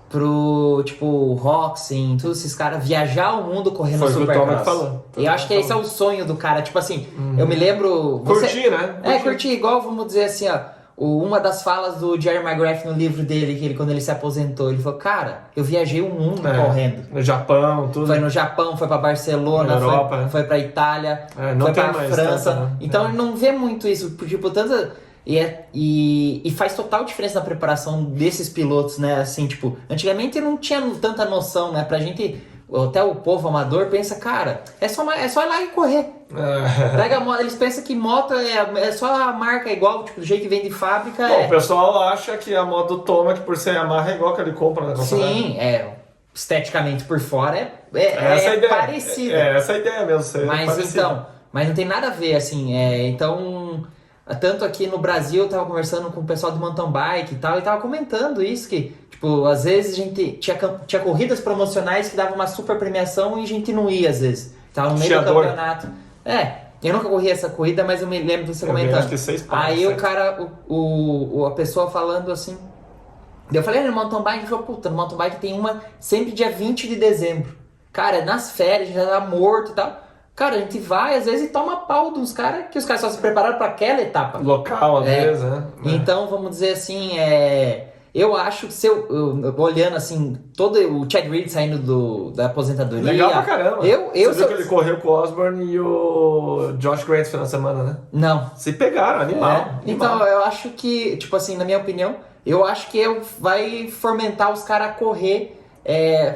Pro, tipo, Roxen, todos esses caras viajar o mundo correndo no Supercross. Foi o que o Tomac falou. E eu acho que esse é o sonho do cara, tipo assim, eu me lembro... Curtir, né? Curtir, igual, vamos dizer assim, ó, uma das falas do Jerry McGrath no livro dele, que quando ele se aposentou, ele falou, cara, eu viajei o mundo correndo. No Japão, tudo. Foi no Japão, foi pra Barcelona, Europa, foi pra Itália, foi pra França. Tanta, né? Então ele não vê muito isso, tipo, tanta... E faz total diferença na preparação desses pilotos, né? Assim, tipo, antigamente não tinha tanta noção, né? Pra gente, até o povo amador pensa, cara, é só ir lá e correr. Pega a moto, eles pensam que moto é só a marca igual, tipo, do jeito que vem de fábrica. Bom, o pessoal acha que a moto do Tomac, por ser Yamaha, é igual que ele compra na concessionária. Sim, esteticamente por fora é parecido. Essa é a ideia mesmo. Mas não tem nada a ver, assim, então... Tanto aqui no Brasil, eu tava conversando com o pessoal do mountain bike e tal, e tava comentando isso, que, tipo, às vezes a gente tinha corridas promocionais que davam uma super premiação e a gente não ia, às vezes. Tava no meio do campeonato. Eu nunca corri essa corrida, mas eu me lembro de você comentando. Acho que 6 pontos, aí o cara, a pessoa falando assim, eu falei, no mountain bike, ele falou, puta, no mountain bike tem uma sempre dia 20 de dezembro. Cara, nas férias, já tá morto e tal. Cara, a gente vai, às vezes, e toma pau dos caras, que os caras só se prepararam para aquela etapa. Local, às vezes, né? Então, vamos dizer assim, eu acho que olhando assim, todo o Chad Reed saindo da aposentadoria... Legal pra caramba. Você viu que ele correu com o Osborne e o Josh Grant no final de semana, né? Não. Se pegaram, animal. Então, eu acho que, tipo assim, na minha opinião, eu acho que vai fomentar os caras a correr,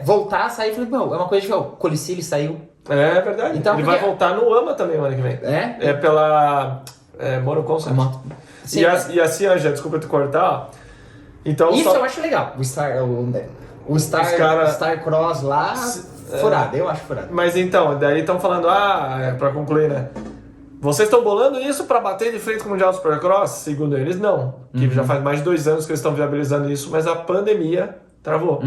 voltar a sair. Falei, é uma coisa o Colicili saiu. É verdade. Então, ele vai voltar no AMA também o ano que vem. É pela Mono Concept. Sim, e assim, Angela, desculpa te cortar, Então, Isso só... eu acho legal. O Star Cross lá, furado. Eu acho furado. Mas então, daí estão falando, pra concluir, né? Vocês estão bolando isso para bater de frente com o Mundial do Supercross? Segundo eles, não. Que já faz mais de 2 anos que eles estão viabilizando isso, mas a pandemia travou.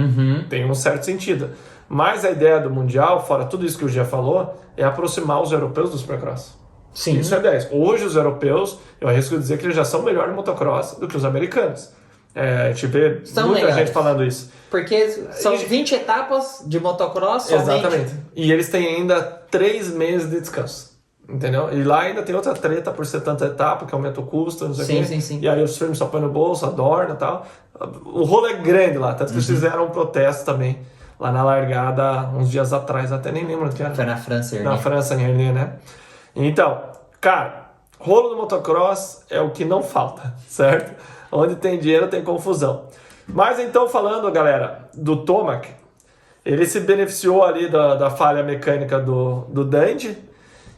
Tem um certo sentido. Mas a ideia do Mundial, fora tudo isso que o Gia falou, é aproximar os europeus do Supercross. Sim. Isso é 10. Hoje os europeus, eu arrisco dizer que eles já são melhor no motocross do que os americanos. A gente vê muita gente falando isso. Porque são 20 etapas de motocross somente. Exatamente. E eles têm ainda 3 meses de descanso. Entendeu? E lá ainda tem outra treta por ser tanta etapa, que aumenta o custo, não sei o quê. Sim. E aí os firmes só põem no bolso, adorna e tal. O rolo é grande lá, tanto que eles fizeram um protesto também lá na largada uns dias atrás, até nem lembro onde que era. Foi na França, Na França, em Herné, né? Então, cara, rolo do motocross é o que não falta, certo? Onde tem dinheiro tem confusão. Mas então, falando, galera, do Tomac, ele se beneficiou ali da falha mecânica do Dandy.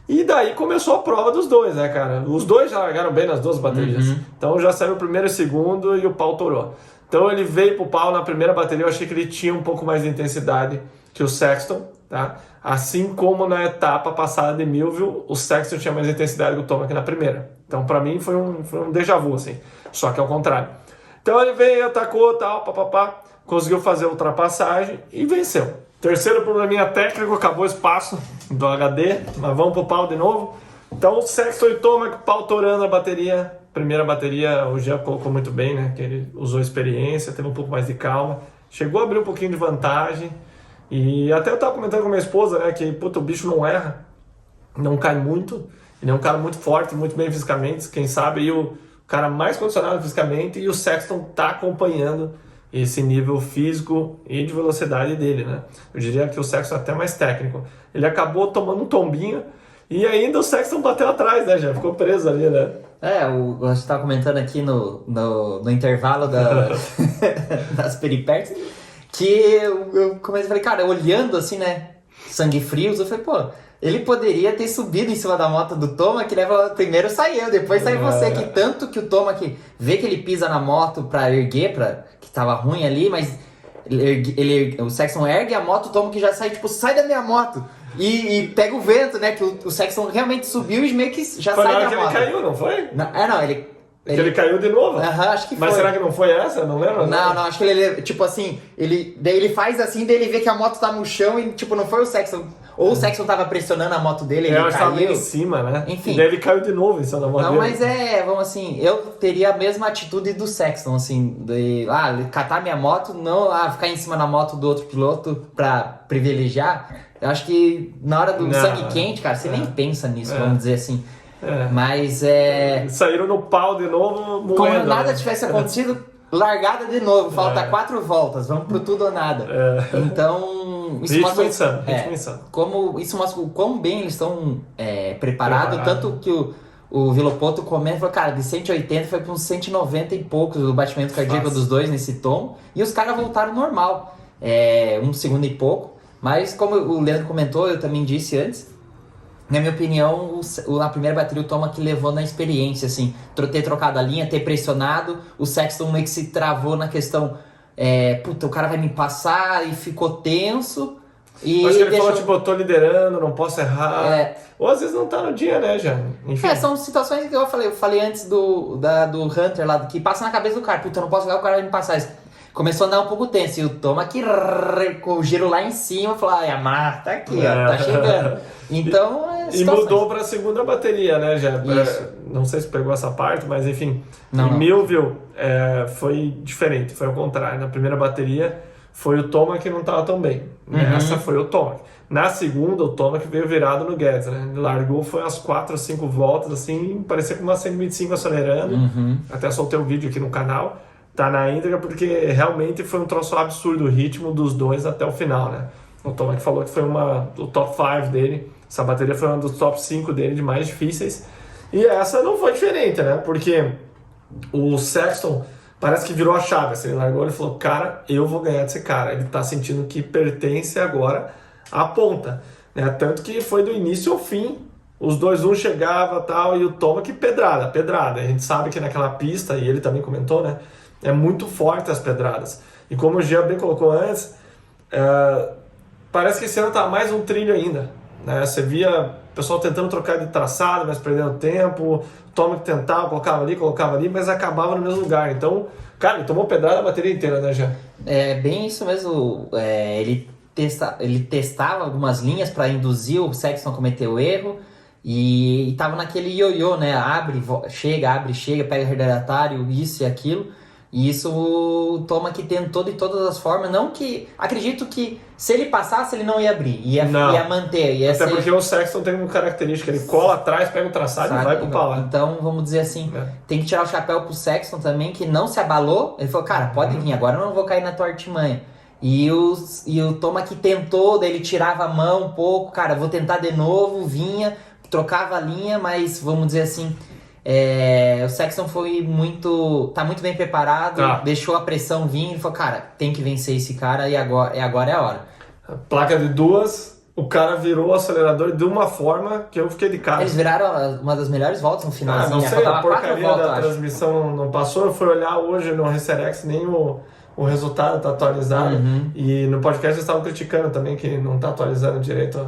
E daí começou a prova dos dois, né, cara? Os dois já largaram bem nas 2 baterias. Então já saiu o primeiro e o segundo e o pau torou. Então ele veio pro pau na primeira bateria, eu achei que ele tinha um pouco mais de intensidade que o Sexton, tá? Assim como na etapa passada de Millville, o Sexton tinha mais intensidade que o Tomac na primeira. Então pra mim foi um déjà vu, assim. Só que ao contrário. Então ele veio, atacou, tal, papapá, conseguiu fazer a ultrapassagem e venceu. Terceiro probleminha técnico, acabou o espaço do HD, mas vamos pro pau de novo. Então o Sexton e Tomac pau torando a bateria. Primeira bateria, o Jean colocou muito bem, né? Que ele usou experiência, teve um pouco mais de calma. Chegou a abrir um pouquinho de vantagem. E até eu tava comentando com minha esposa, né? Que, puta, o bicho não erra, não cai muito. Ele é um cara muito forte, muito bem fisicamente. Quem sabe aí o cara mais condicionado fisicamente. E o Sexton tá acompanhando esse nível físico e de velocidade dele, né? Eu diria que o Sexton é até mais técnico. Ele acabou tomando um tombinho e ainda o Sexton bateu atrás, né? Já ficou preso ali, né? A gente tava comentando aqui no intervalo das peripécias que eu comecei a falar, cara, olhando assim, né? Sangue frios, eu falei, pô, ele poderia ter subido em cima da moto do Tomac, né? Primeiro sai eu, depois sai você. Que tanto que o Tomac vê que ele pisa na moto pra erguer, que tava ruim ali, mas o Sexton ergue a moto, o Tomac já sai, tipo, sai da minha moto. E pega o vento, né? Que o Sexton realmente subiu e meio que já foi sai da moto. Foi na hora que ele caiu, não foi? Não, ele caiu de novo? Acho que foi. Mas será que não foi essa? Não lembro? Não, acho que ele, tipo assim, daí ele faz assim, daí ele vê que a moto tá no chão e, tipo, não foi o Sexton. Ou o Sexton tava pressionando a moto dele, ele caiu. Tava em cima, né? Enfim. E daí ele caiu de novo em cima da moto dele. Não, mas vamos assim, eu teria a mesma atitude do Sexton, assim, de catar minha moto, não ficar em cima da moto do outro piloto pra privilegiar. Eu acho que na hora do sangue quente, cara, você nem pensa nisso, vamos dizer assim. Mas saíram no pau de novo, moendo, como nada né? tivesse acontecido, largada de novo, falta 4 voltas, vamos pro tudo ou nada. Então, isso ritmo mostra insano. Como isso mostra o quão bem eles estão preparados, tanto que o Villopoto comenta, falou, cara, de 180 foi para uns 190 e poucos o batimento cardíaco dos dois nesse tom, e os caras voltaram normal, 1 segundo e pouco, mas como o Leandro comentou, eu também disse antes, na minha opinião, a primeira bateria o Tomac levou na experiência, assim, ter trocado a linha, ter pressionado, o Sexton meio que se travou na questão, o cara vai me passar, e ficou tenso. E acho que ele falou, tipo, eu tô liderando, não posso errar. Ou às vezes não tá no dia, né, já. Enfim. São situações que eu falei antes do Hunter lá, que passa na cabeça do cara, eu não posso jogar, o cara vai me passar. Começou a andar um pouco tenso, e o Tomac com o giro lá em cima, falou, Yamaha, tá aqui, ó, tá chegando. Então, e mudou para a segunda bateria, né, já. Isso. Não sei se pegou essa parte, mas enfim. Não. Em Millville foi diferente, foi ao contrário. Na primeira bateria foi o Tomac que não estava tão bem. Nessa foi o Tomac. Na segunda, o Tomac veio virado no Guedes, né? Ele largou, foi às 4 ou 5 voltas, assim, parecia com uma 125 acelerando. Até soltei o vídeo aqui no canal. Tá na íntegra, porque realmente foi um troço absurdo o ritmo dos dois até o final, né? O Tomac falou que foi o top 5 dele. Essa bateria foi uma dos top 5 dele, de mais difíceis. E essa não foi diferente, né? Porque o Sexton parece que virou a chave. Assim, ele largou e falou, cara, eu vou ganhar desse cara. Ele tá sentindo que pertence agora à ponta, né? Tanto que foi do início ao fim. Os dois, um chegava tal, e o Tomac pedrada. A gente sabe que naquela pista, e ele também comentou, né? É muito forte as pedradas. E como o Jean bem colocou antes, parece que esse ano tá mais um trilho ainda, né? Você via o pessoal tentando trocar de traçado, mas perdendo tempo, Tomac tentava, colocava ali, mas acabava no mesmo lugar. Então, cara, ele tomou pedrada a bateria inteira, né, Jean? É bem isso mesmo. Ele testava algumas linhas para induzir o Sexton a cometer o erro e tava naquele ioiô, né? Abre, chega, pega retardatário, isso e aquilo. E isso o Tomac tentou de todas as formas. Não que... Acredito que se ele passasse, ele não ia abrir. Ia manter. Até porque o Sexton tem uma característica. Ele cola atrás, pega o traçado e vai pro pau. Então, vamos dizer assim, tem que tirar o chapéu pro Sexton também, que não se abalou. Ele falou, cara, pode vir, agora eu não vou cair na tua artimanha. E o Tomac tentou, daí ele tirava a mão um pouco. Cara, vou tentar de novo, vinha, trocava a linha, mas vamos dizer assim... o Sexton tá muito bem preparado, deixou a pressão vir e falou, cara, tem que vencer esse cara e agora é a hora. Placa de duas, o cara virou o acelerador de uma forma que eu fiquei de cara. Eles viraram uma das melhores voltas no finalzinho. Não sei, a porcaria da transmissão não passou, eu fui olhar hoje no Racerex, nem o resultado tá atualizado. E no podcast eles estavam criticando também que não tá atualizando direito.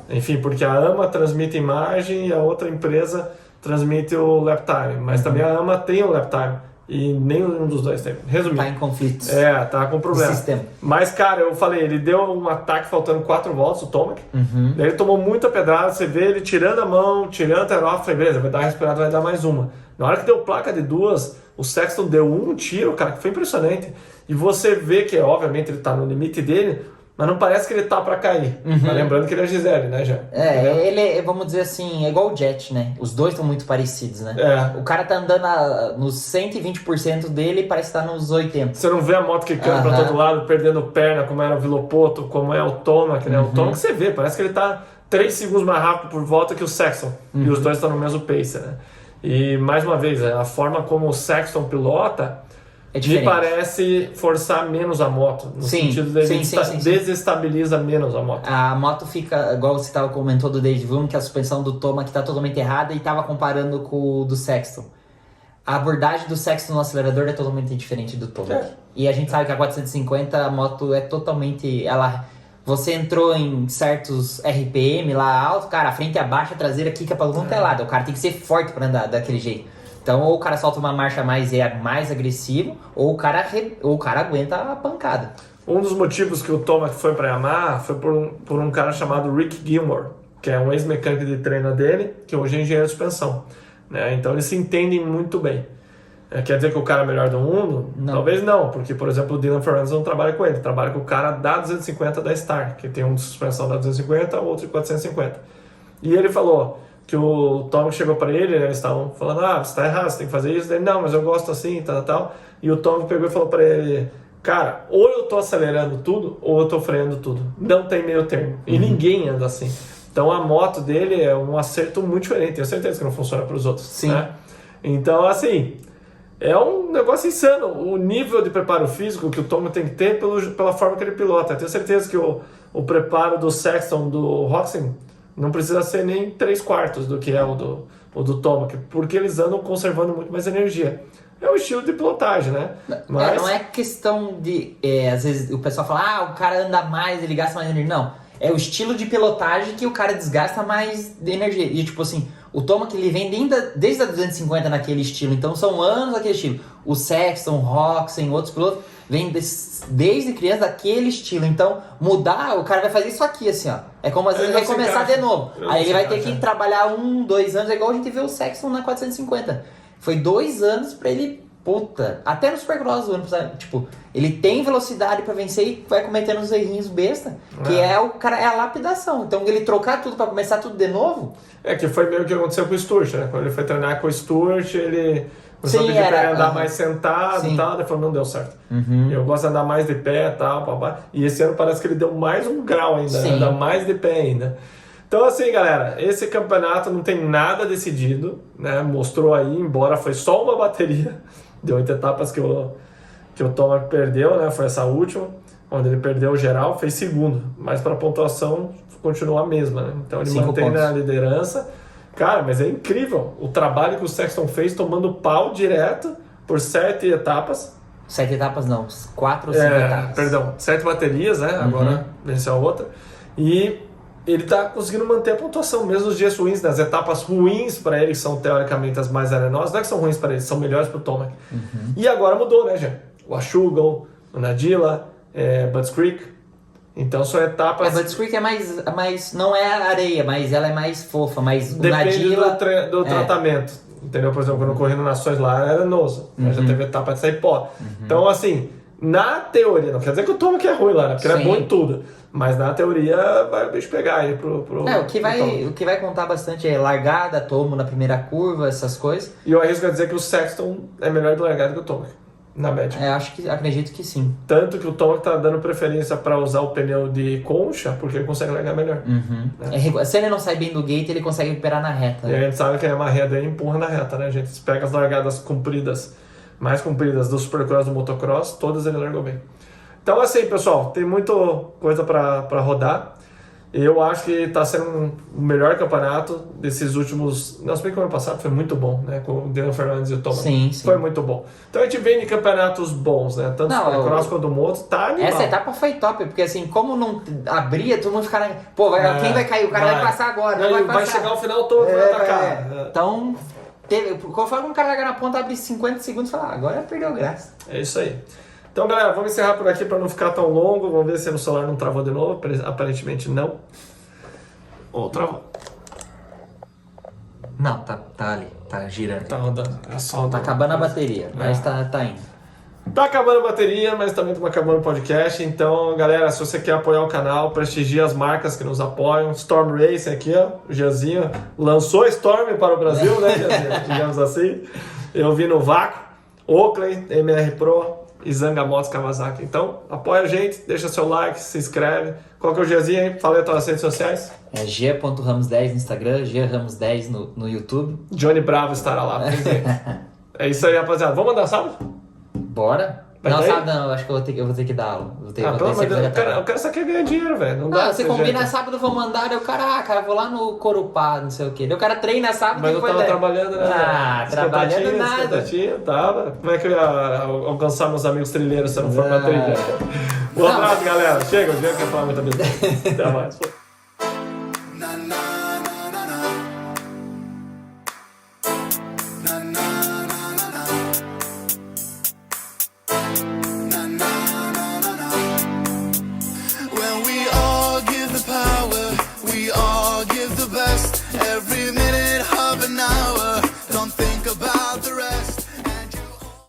Enfim, porque a AMA transmite imagem e a outra empresa transmite o lap time, mas também a AMA tem o lap time e nenhum dos dois tem. Resumindo. Tá em conflitos. Tá com problema. Sistema. Mas, cara, eu falei, ele deu um ataque faltando 4 voltas, o Tomac. Daí ele tomou muita pedrada, você vê ele tirando a mão, tirando a terofa, falei, beleza, vai dar respirada, vai dar mais uma. Na hora que deu placa de duas, o Sexton deu um tiro, cara, que foi impressionante. E você vê que, obviamente, ele tá no limite dele, mas não parece que ele tá pra cair. Mas lembrando que ele é Gisele, né, já? Ele, vamos dizer assim, é igual o Jet, né? Os dois estão muito parecidos, né? O cara tá andando nos 120% dele e parece que tá nos 80%. Você não vê a moto quicando pra todo lado, perdendo perna, como era o Villopoto, como é o Tomac, né? O Tomac você vê, parece que ele tá 3 segundos mais rápido por volta que o Sexton. E os dois estão no mesmo pace, né? E, mais uma vez, a forma como o Sexton pilota... me parece forçar menos a moto, no sentido de ele desestabiliza menos a moto. A moto fica, igual você comentou do Dave Vroom, que a suspensão do Tomac está totalmente errada e estava comparando com o do Sexton. A abordagem do Sexton no acelerador é totalmente diferente do Tomac. E a gente sabe que a 450, a moto é totalmente... Você entrou em certos RPM lá alto, cara, a frente abaixa, a traseira quica para todo lado. O cara tem que ser forte para andar daquele jeito. Então, ou o cara solta uma marcha mais agressivo, ou o cara aguenta a pancada. Um dos motivos que o Tomac foi para Yamaha foi por um cara chamado Rick Gilmore, que é um ex-mecânico de treino dele, que hoje é engenheiro de suspensão. Né? Então, eles se entendem muito bem. Quer dizer que o cara é melhor do mundo? Não. Talvez não, porque, por exemplo, o Dylan Fernandes não trabalha com ele, trabalha com o cara da 250 da Star, que tem um de suspensão da 250, outro de 450. E ele falou... que o Tomac chegou para ele, né, eles estavam falando, você tá errado, você tem que fazer isso. Ele, não, mas eu gosto assim, tal. E o Tomac pegou e falou para ele, cara, ou eu tô acelerando tudo, ou eu tô freando tudo. Não tem meio termo. E ninguém anda assim. Então a moto dele é um acerto muito diferente. Tenho certeza que não funciona para os outros. Sim. Né? Então, assim, é um negócio insano. O nível de preparo físico que o Tomac tem que ter pela forma que ele pilota. Eu tenho certeza que o preparo do Sexton, do Roczen, não precisa ser nem 3/4 do que é o do Tomac, porque eles andam conservando muito mais energia. É um estilo de pilotagem, né? Mas... não é questão de... às vezes o pessoal fala, o cara anda mais, ele gasta mais energia. Não, é o estilo de pilotagem que o cara desgasta mais de energia. E tipo assim, o Tomac ele vem desde a 250 naquele estilo, então são anos naquele estilo. O Sexton, o Roczen, outros pilotos, vem desde criança daquele estilo. Então, mudar, o cara vai fazer isso aqui, assim, ó. É como às vezes vai começar de novo. Aí ele vai ter que trabalhar 1-2 anos, é igual a gente vê o Sexton na 450. Foi 2 anos pra ele, até no Supercross do ano passado, tipo, ele tem velocidade pra vencer e vai cometendo uns errinhos besta, que é a lapidação. Então, ele trocar tudo pra começar tudo de novo... que foi meio que aconteceu com o Sturt, né? Quando ele foi treinar com o Sturt, ele... começou a pedir pra ele andar mais sentado e tal, ele falou, não deu certo. Eu gosto de andar mais de pé e tal, papá. E esse ano parece que ele deu mais um grau ainda, andar mais de pé ainda. Então assim, galera, esse campeonato não tem nada decidido, né? Mostrou aí, embora foi só uma bateria, deu 8 etapas que o Tomac perdeu, né? Foi essa última, onde ele perdeu o geral, fez segundo, mas para a pontuação continua a mesma, né? Então ele mantém na liderança. Cara, mas é incrível o trabalho que o Sexton fez tomando pau direto por 7 etapas, 7 etapas não, 4 ou 5 etapas. Perdão, 7 baterias, né? Agora venceu a outra. E ele tá conseguindo manter a pontuação, mesmo nos dias ruins, nas etapas ruins para ele, que são teoricamente as mais arenosas, não é que são ruins para ele, são melhores para o Tomac. E agora mudou, né, Jean? O Ashugal, o Nadila, Budds Creek. Então são etapas... Budds Creek é mais... Não é areia, mas ela é mais fofa, mas o Depende Nadila... do tratamento. Entendeu? Por exemplo, quando eu corri no Nações lá, era arenoso. Já teve etapa de sair pó. Então, assim, na teoria, não quer dizer que o Tomac é ruim lá, né? Porque ele é bom em tudo. Mas na teoria vai o bicho pegar aí pro o que vai contar bastante é largada, tomo na primeira curva, essas coisas. E eu arrisco a dizer que o Sexton é melhor de largada que o Tomac, na média. Acredito que sim. Tanto que o Tomac tá dando preferência para usar o pneu de concha, porque ele consegue largar melhor. Se ele não sai bem do gate, ele consegue recuperar na reta. E a gente sabe que a marreia dele empurra na reta, né, gente? Se pega as largadas compridas, mais compridas do Supercross, do motocross, todas ele largou bem. Então, assim, pessoal, tem muita coisa para rodar. Eu acho que está sendo o melhor campeonato desses últimos... Não, se bem que o ano passado foi muito bom, né? Com o Dylan Fernandes e o Thomas. Sim. Foi muito bom. Então a gente vem de campeonatos bons, né? Tanto o Supercross quanto o Moto, tá animal. Essa etapa foi top, porque assim, como não abria, todo mundo ficava... Pô, quem vai cair? O cara vai passar agora. Vai chegar ao final todo, vai atacar. Então, conforme o cara largar na ponta, abre 50 segundos e fala, agora perdeu graça. É isso aí. Então, galera, vamos encerrar por aqui para não ficar tão longo. Vamos ver se no celular não travou de novo. Aparentemente não. Ou travou. Não, tá ali. Tá girando. Tá rodando. Tá acabando a bateria, mas tá indo. Tá acabando a bateria, mas também tá acabando o podcast. Então, galera, se você quer apoiar o canal, prestigie as marcas que nos apoiam. Storm Racing aqui, ó. O Gianzinho lançou Storm para o Brasil, né, Gianzinho? Digamos assim. Eu vi no Vácuo, Oakley, MR Pro e Zanga Motos Kawasaki. Então, apoia a gente, deixa seu like, se inscreve. Qual que é o Giazinho aí? Fala aí as tuas redes sociais. É Gia.ramos10 no Instagram, Gia.ramos10 no YouTube. Johnny Bravo estará lá. É isso aí, rapaziada. Vamos mandar sábado? Bora. Não, sábado não, acho que eu vou ter que dar aula. O cara só quer ganhar dinheiro, velho. Não dá. Você combina sábado, eu vou mandar, daí o cara, vou lá no Corupá, não sei o quê. Daí o cara treina sábado mas e depois... Mas eu tava trabalhando, né? Trabalhando nada. Tava. Como é que eu ia alcançar meus amigos trilheiros se eu não for pra trilha? Um abraço, galera. Chega, o dia que eu falar muita besteira. Até mais.